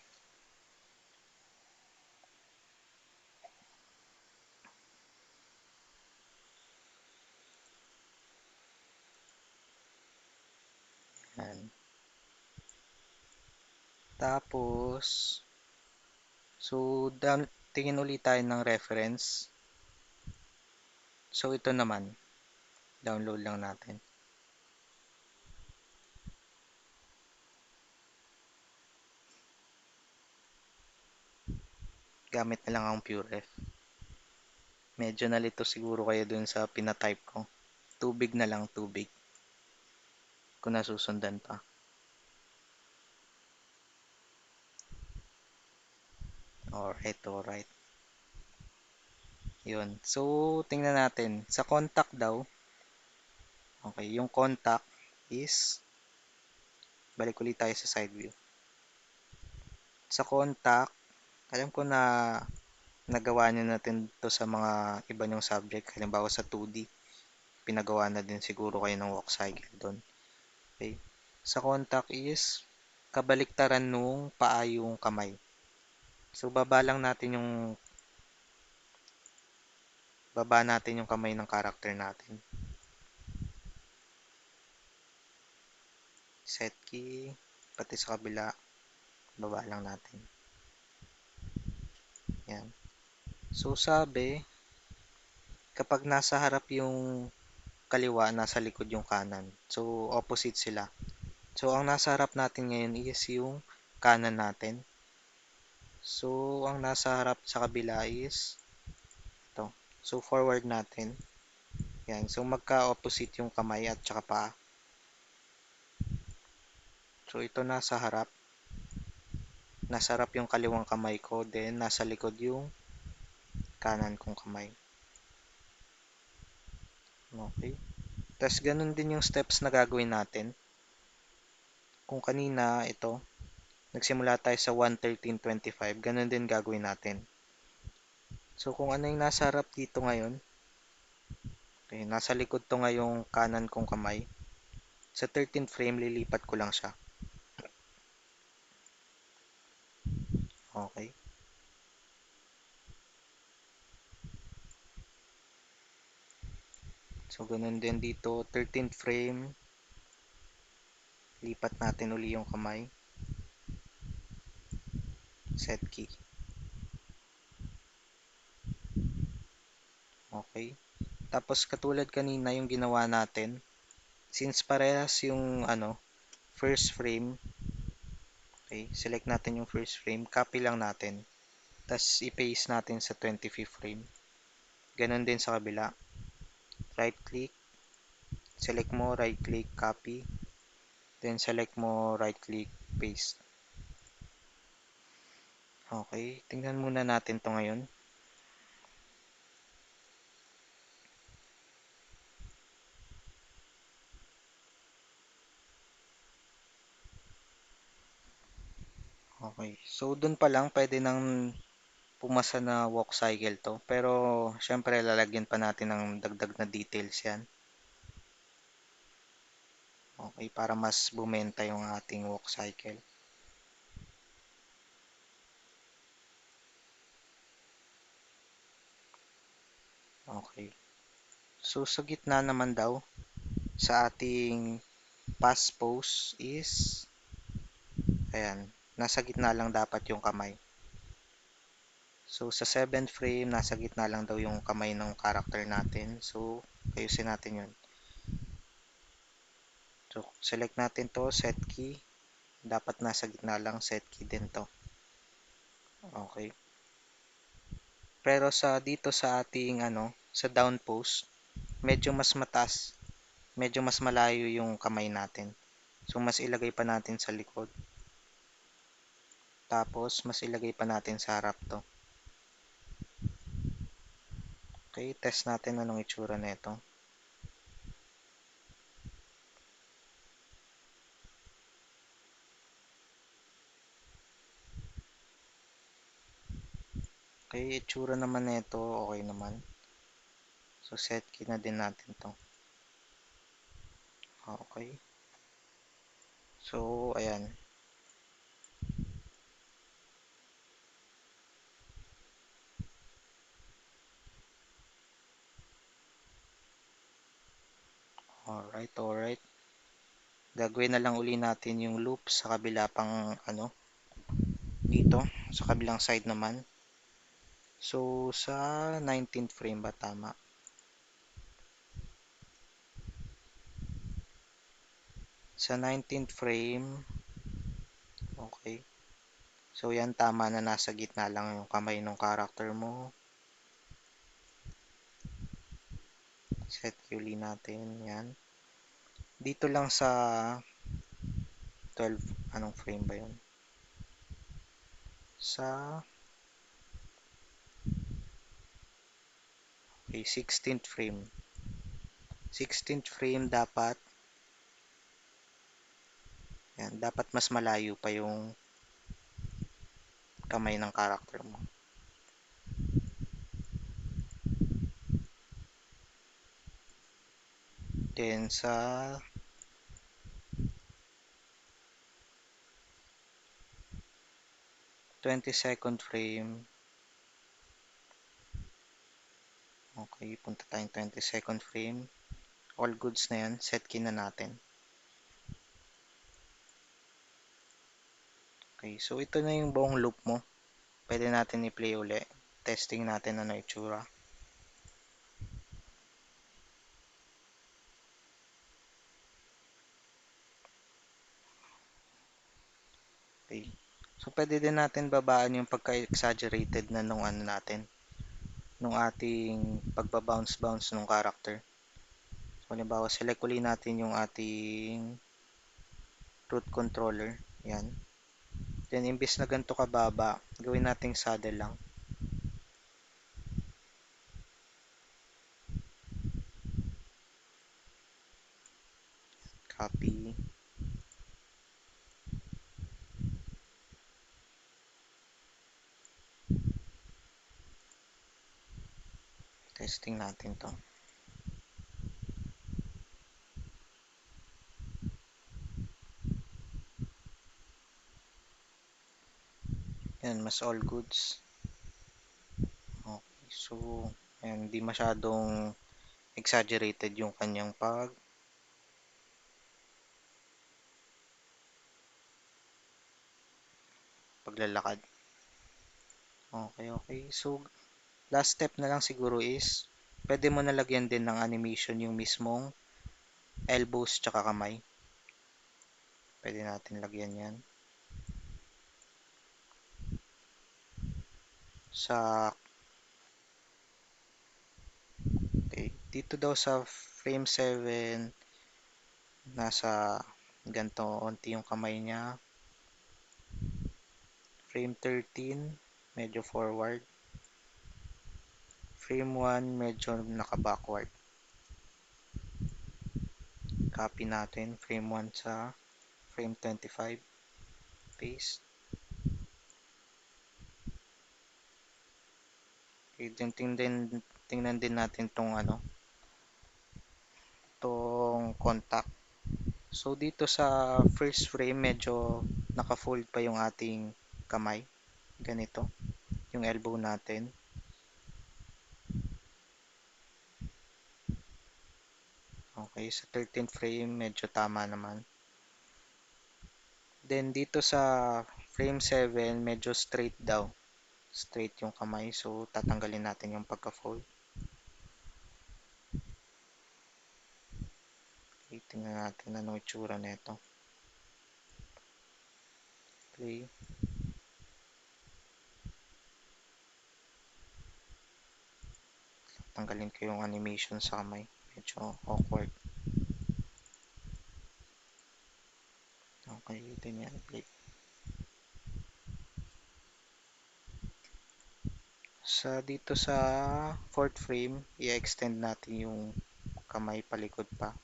S1: Yan. Tapos, so, tingin ulit tayo ng reference. So, ito naman. Download lang natin. Gamit na lang ang PureF. Medyo nalito siguro kayo dun sa pinatype ko. Tubig na lang, tubig. Kung nasusundan pa. Alright, alright. Yun. So, tingnan natin. Sa contact daw, okay, yung contact is, balik ulit tayo sa side view. Sa contact, alam ko na nagawa nyo natin to sa mga iba nyong subject. Halimbawa sa 2D, pinagawa na din siguro kayo ng walk cycle doon. Okay. Sa contact is, kabaliktaran nung paa yung kamay. So, baba natin yung kamay ng character natin. Set key, pati sa kabila, baba lang natin. Yan. So, sabi, kapag nasa harap yung kaliwa, nasa likod yung kanan. So, opposite sila. So, ang nasa harap natin ngayon is yung kanan natin. So, ang nasa harap sa kabila is ito. So, forward natin. Yan. So, magka-opposite yung kamay at saka paa. So, ito nasa harap. Nasa harap yung kaliwang kamay ko. Then, nasa likod yung kanan kong kamay. Okay. Tapos, ganun din yung steps na gagawin natin. Kung kanina, ito, nagsimula tayo sa 1:13:25, ganun din gagawin natin. So, kung ano yung nasa harap dito ngayon, okay, nasa likod to ngayong kanan kong kamay. Sa 13th frame, lilipat ko lang siya. Okay. So, ganun din dito, 13th frame, lipat natin uli yung kamay. Set key. Okay. Tapos, katulad kanina yung ginawa natin, since parehas yung first frame, okay, select natin yung first frame, copy lang natin. Tapos, i-paste natin sa 25th frame. Ganon din sa kabila. Right click, select mo, right click, copy. Then, select mo, right click, paste. Okay, tingnan muna natin to ngayon. Okay, so dun pa lang pwede nang pumasa na walk cycle to. Pero, syempre, lalagyan pa natin ng dagdag na details yan. Okay, para mas bumenta yung ating walk cycle. Okay. So, sa gitna naman daw, sa ating pass pose is, ayan, nasa gitna lang dapat yung kamay. So, sa 7th frame, nasa gitna lang daw yung kamay ng character natin. So, ayusin natin yun. So, select natin to, set key. Dapat nasa gitna lang, set key din to. Okay. Pero dito sa ating sa down post, medyo mas mataas, medyo mas malayo yung kamay natin. So, mas ilagay pa natin sa likod. Tapos, mas ilagay pa natin sa harap to. Okay, test natin anong itsura nito. Okay, itsura naman nito, okay naman. So, set key na din natin to. Okay. So, ayan. Alright, alright. Gagawin na lang uli natin yung loop sa kabila pang ano, dito, sa kabilang side naman. So, sa 19th frame ba tama? Sa 19th frame, okay. So, yan tama na nasa gitna lang yung kamay ng character mo. Set uli natin, yan. Dito lang sa 12, anong frame ba yun? Sa, okay, 16th frame. 16th frame dapat, yan, dapat mas malayo pa yung kamay ng character mo. Then sa 22nd frame, okay, punta tayong 22nd frame. All goods na yan, set key na natin. Okay, so ito na yung buong loop mo. Pwede natin i-play uli. Testing natin ano itsura. Okay. So, pwede din natin babaan yung pagka-exaggerated na nung ano natin. Nung ating pagba-bounce-bounce nung character. So, halimbawa, select uli natin yung ating root controller. Yan. Then, imbis na ganito kababa, gawin nating saddle lang. Copy. Testing natin to. Yan, mas all goods. Okay, so, yan, hindi masyadong exaggerated yung kanyang paglalakad. Okay, okay. So, last step na lang siguro is, pwede mo nalagyan din ng animation yung mismong elbows tsaka kamay. Pwede natin lagyan yan. Sa, okay, dito daw sa frame 7, nasa ganito onti yung kamay niya. Frame 13, medyo forward. Frame 1, medyo naka-backward. Copy natin. Frame 1 sa frame 25. Paste. Okay, tingnan din natin tong ano, tong contact. So, dito sa first frame, medyo naka-fold pa yung ating kamay. Ganito. Yung elbow natin. Okay, sa 13th frame, medyo tama naman. Then, dito sa frame 7, medyo straight daw. Straight yung kamay. So, tatanggalin natin yung pagka-fold. Okay, tingnan natin anong itsura nito. Play. Tanggalin ko yung animation sa kamay. Medyo awkward. Then yan, click. Dito sa fourth frame, i-extend natin yung kamay palikod pa.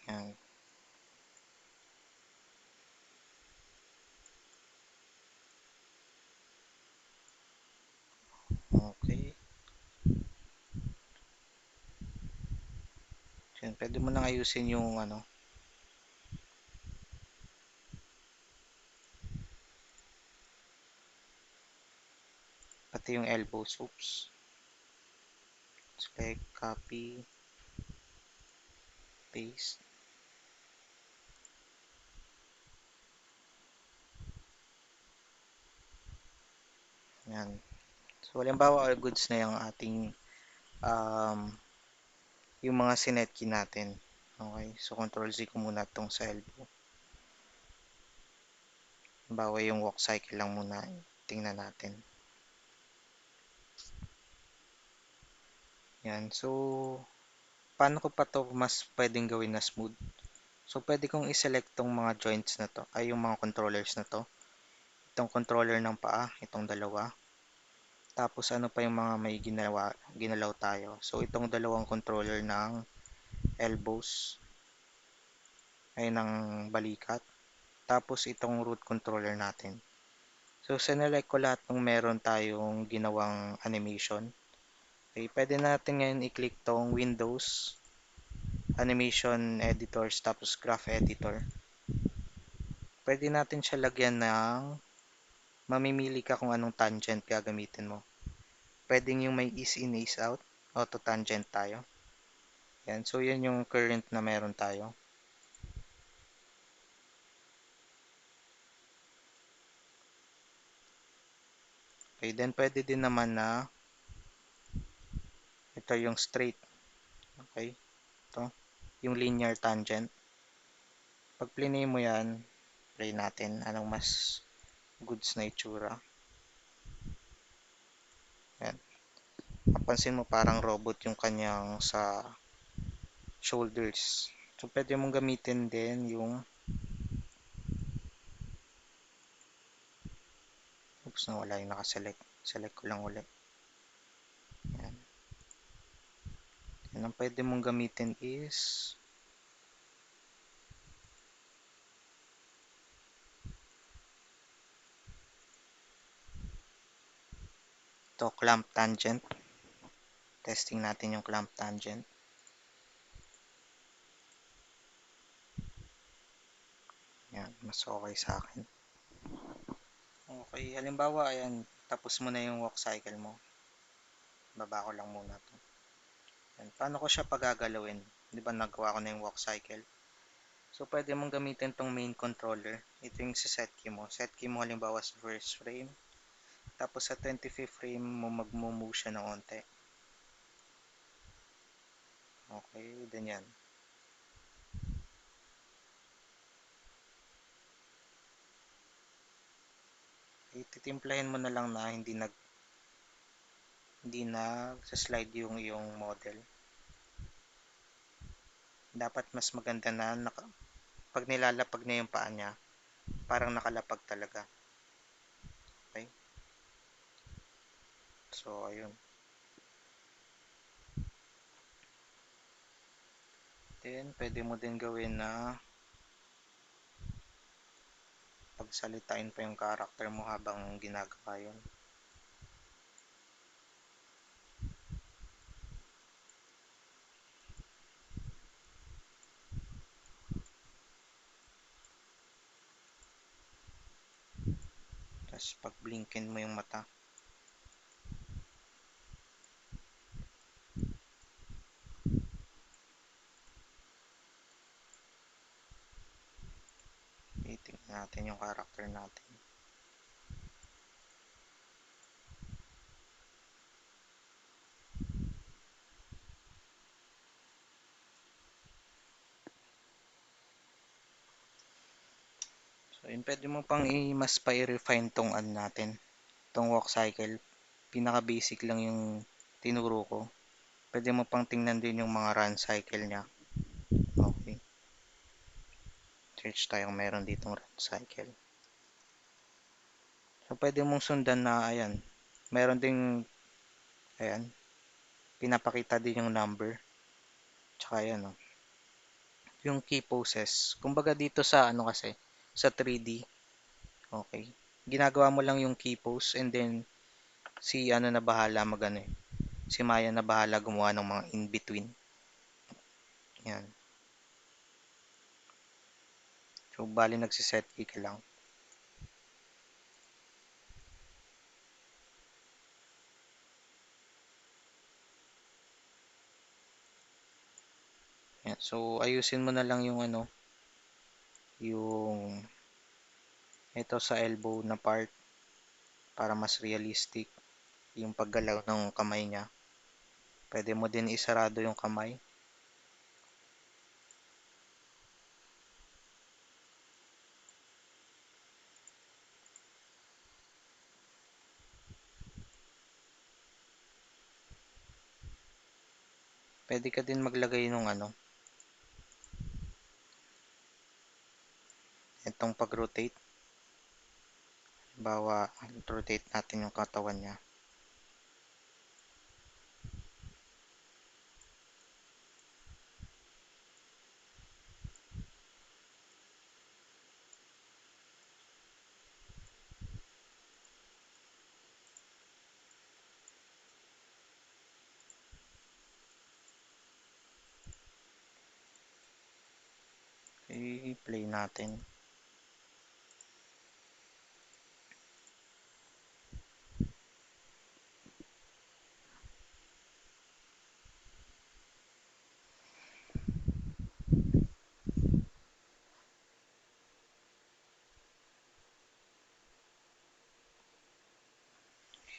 S1: Yan. Okay. Yan, pwede mo nang ayusin yung ano, pati yung elbows. Oops. Select, copy, paste. Yan. So, halimbawa, all goods na yung ating yung mga sinet key natin. Okay. So, Control Z ko muna itong sa elbow. Halimbawa, yung walk cycle lang muna. Tingnan natin. Yan. So, paano ko pa to mas pwedeng gawin na smooth? So, pwede kong i-select tong mga joints na to, ay yung mga controllers na to. Itong controller ng paa, itong dalawa. Tapos ano pa yung mga may ginalaw tayo. So, itong dalawang controller ng elbows, ay ng balikat. Tapos itong root controller natin. So, sinelect ko lahat ng meron tayong ginawang animation. Okay, pwede natin ngayon i-click tong Windows, Animation Editors, tapos Graph Editor. Pwede natin siya lagyan ng, mamimili ka kung anong tangent gagamitin mo. Pwedeng yung may ease in, ease out, auto tangent tayo. Yan, so yan yung current na meron tayo. Okay, then pwede din naman na ito yung straight. Okay, ito, yung linear tangent. Pag plinay mo yan, play natin anong mas goods na itsura. Yan. Napansin mo parang robot yung kanyang sa shoulders. So, pwede mong gamitin din yung oops, nawala yung nakaselect. Select ko lang ulit. Yan. Yan ang pwede mong gamitin is ito, clamp tangent. Testing natin yung clamp tangent. Yan, mas okay sa akin. Okay, halimbawa, ayan, tapos mo na yung walk cycle mo. Baba ko lang muna to. Yan, paano ko siya pagagalawin? Di ba nagawa ko na yung walk cycle? So, pwede mong gamitin tong main controller. Ito yung sa set key mo. Set key mo halimbawa sa first frame. Tapos sa 25th frame mo mag-move siya ng onte. Okay, then yan. Ititimplahin mo na lang na hindi na sa slide yung iyong model. Dapat mas maganda na pag nilalapag na yung paa niya, parang nakalapag talaga. Okay? So, ayun. Then, pwede mo din gawin na pagsalitain pa yung character mo habang ginagawa yun. Tapos, pag-blinkin mo yung mata. Itingnan natin yung character natin. So, yun, pwede mo pang mas pa-refine tong natin. Itong walk cycle, pinaka-basic lang yung tinuro ko. Pwede mo pang tingnan din yung mga run cycle niya. Okay. Search tayo kung meron ditong run cycle. So, pwede mong sundan na, ayan, meron ding, ayan, pinapakita din yung number. Tsaka, ayan, oh, yung key poses. Kumbaga dito sa, ano kasi, sa 3D, okay, ginagawa mo lang yung key pose and then, si, ano na bahala magano eh, si Maya na bahala gumawa ng mga in-between. Yan. So, bali nagsiset key ka lang. Yan. So, ayusin mo na lang yung ano, yung ito sa elbow na part para mas realistic yung paggalaw ng kamay niya. Pwede mo din isarado yung kamay. Pwede ka din maglagay ng ano, itong pag-rotate. Bawa, rotate natin yung katawan niya. I-play natin.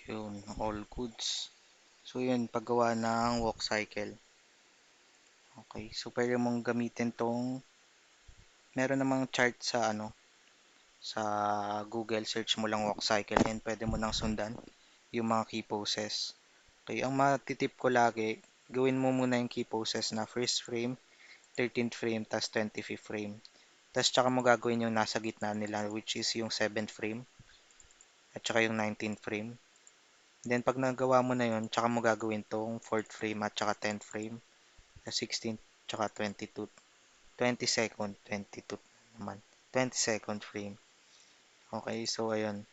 S1: Yun, all goods. So yun, paggawa ng walk cycle. Okay, so pwede mong gamitin tong, meron namang chart sa ano, sa Google, search mo lang walk cycle and pwede mo nang sundan yung mga key poses. Okay, ang matitip ko lagi, gawin mo muna yung key poses na first frame, 13th frame, tas 25th frame. Tas tsaka mo gagawin yung nasa gitna nila, which is yung 7th frame at tsaka yung 19th frame. Then pag nagawa mo na yun, tsaka mo gagawin tong 4th frame at tsaka 10th frame, 16th tsaka 22, 22nd, 22 naman, 22nd frame. Okay, so ayun.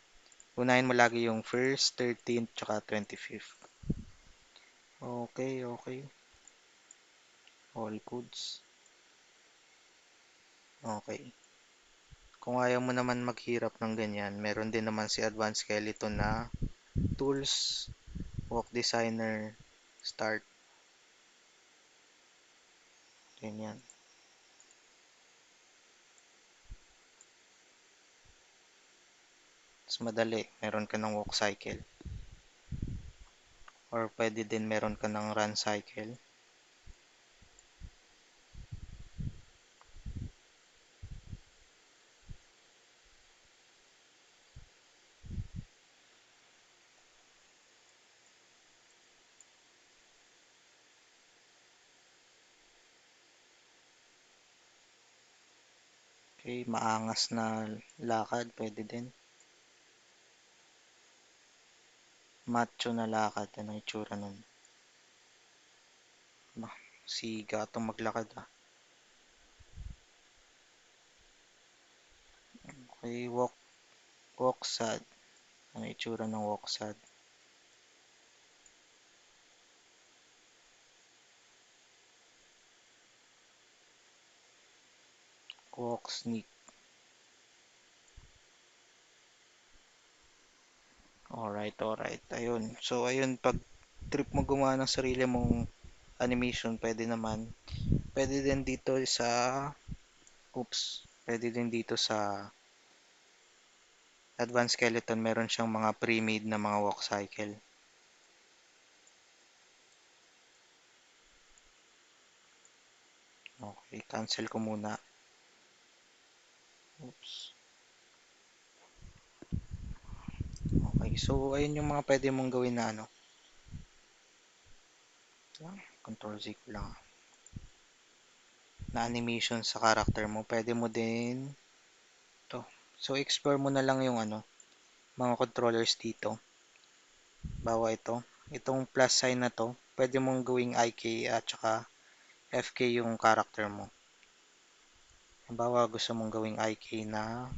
S1: Unahin mo lagi yung first, 13th, tsaka 25th. Okay, okay. All goods. Okay. Kung ayaw mo naman maghirap ng ganyan, meron din naman si Advanced Skeleton na tools, walk designer, start. Ganyan. Mas madali, meron ka ng walk cycle. Or pwede din meron ka ng run cycle. Okay, maangas na lakad, pwede din. Macho na lakad, ano yung itsura nun? Siga itong maglakad ah. Okay, walk sad. Ano yung itsura ng walk sad? Walk sneak. Alright, alright. Ayun. So, ayun, pag trip mo gumawa ng sarili mong animation, pwede naman. Pwede din dito sa, oops, pwede din dito sa Advanced Skeleton, meron siyang mga pre-made na mga walk cycle. Okay, cancel ko muna. Oops. Okay, so ayun yung mga pwede mong gawin na control Z ko lang, na animation sa character mo. Pwede mo din to. So explore mo na lang yung mga controllers dito. Bawa itong plus sign na to, pwede mong gawing IK at saka FK yung character mo. Halimbawa, gusto mong gawing IK na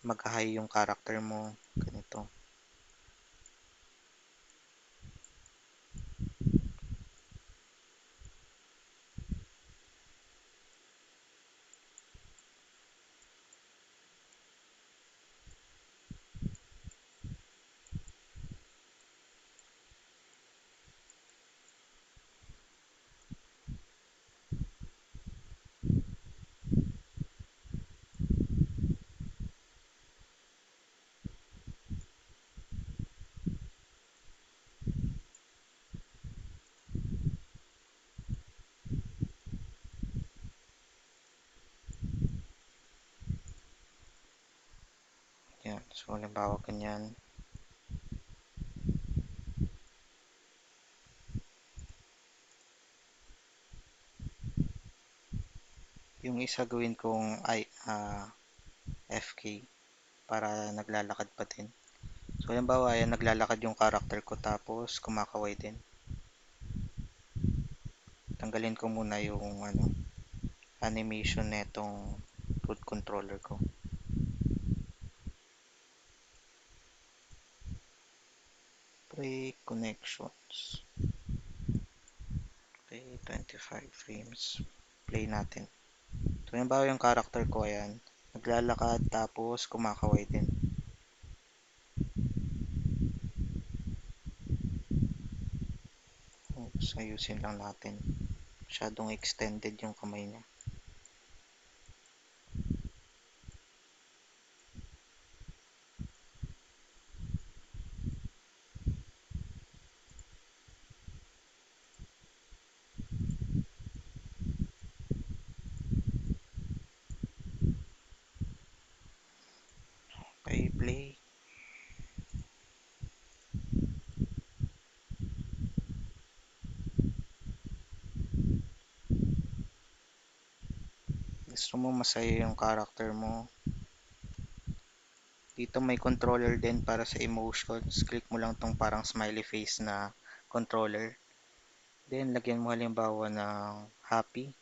S1: mag-high yung character mo, ganito. Yan. So, halimbawa ganyan. Yung isa gawin kong FK para naglalakad pa din. So, halimbawa, ayan, naglalakad yung character ko tapos kumakaway din. Tanggalin ko muna yung animation netong root controller ko. Play connections. Okay, 25 frames. Play natin. So, halimbawa yung character ko, ayan, naglalakad tapos kumakaway din. Oops, ayusin lang natin. Masyadong extended yung kamay niya. Okay, play. Gusto mo masaya yung character mo. Dito may controller din para sa emotions. Click mo lang tong parang smiley face na controller. Then, lagyan mo halimbawa ng happy.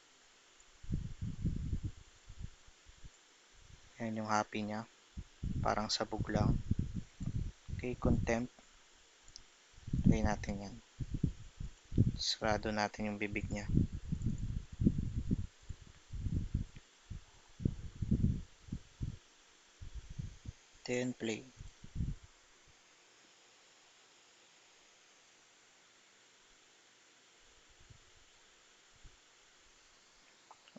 S1: Yan yung happy niya. Parang sabog lang. Okay, contempt. Try natin yan. Sarado natin yung bibig niya. Then, play.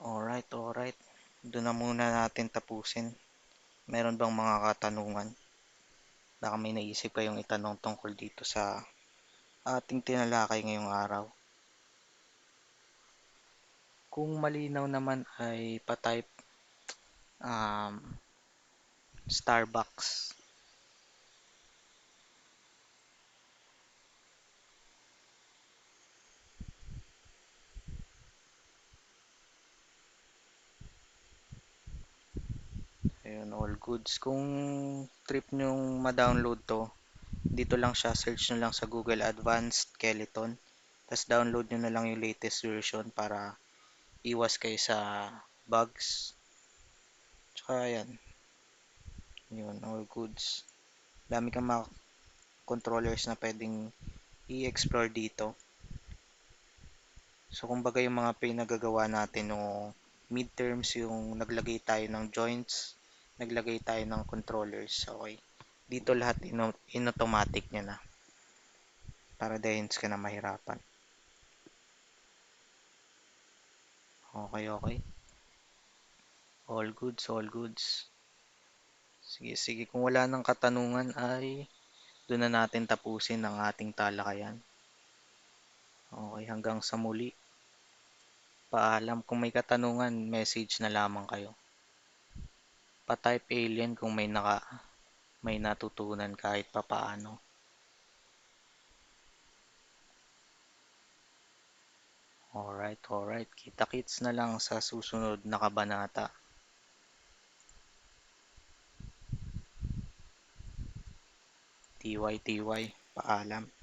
S1: Alright, alright. Doon na muna natin tapusin. Meron bang mga katanungan? Baka may naisip kayong itanong tungkol dito sa ating tinalakay ngayong araw. Kung malinaw naman ay pa-type Starbucks. Ayun, all goods. Kung trip nyong ma-download to, dito lang siya, search nyo lang sa Google Advanced Skeleton. Tapos download nyo na lang yung latest version para iwas kayo sa bugs. Tsaka yan, yun, all goods. Dami kang mga controllers na pwedeng i-explore dito. So, kumbaga yung mga pinagagawa natin no midterms, yung naglagay tayo ng joints, naglagay tayo ng controllers. Okay. Dito lahat in-automatic niya na. Para dahil ka na mahirapan. Okay, okay. All goods, all goods. Sige, sige. Kung wala nang katanungan ay doon na natin tapusin ang ating talakayan. Okay, hanggang sa muli. Paalam, kung may katanungan, message na lamang kayo. Pa-type alien kung may may natutunan kahit papaano. Alright, alright. Kita-kits na lang sa susunod na kabanata. TY, TY. Paalam.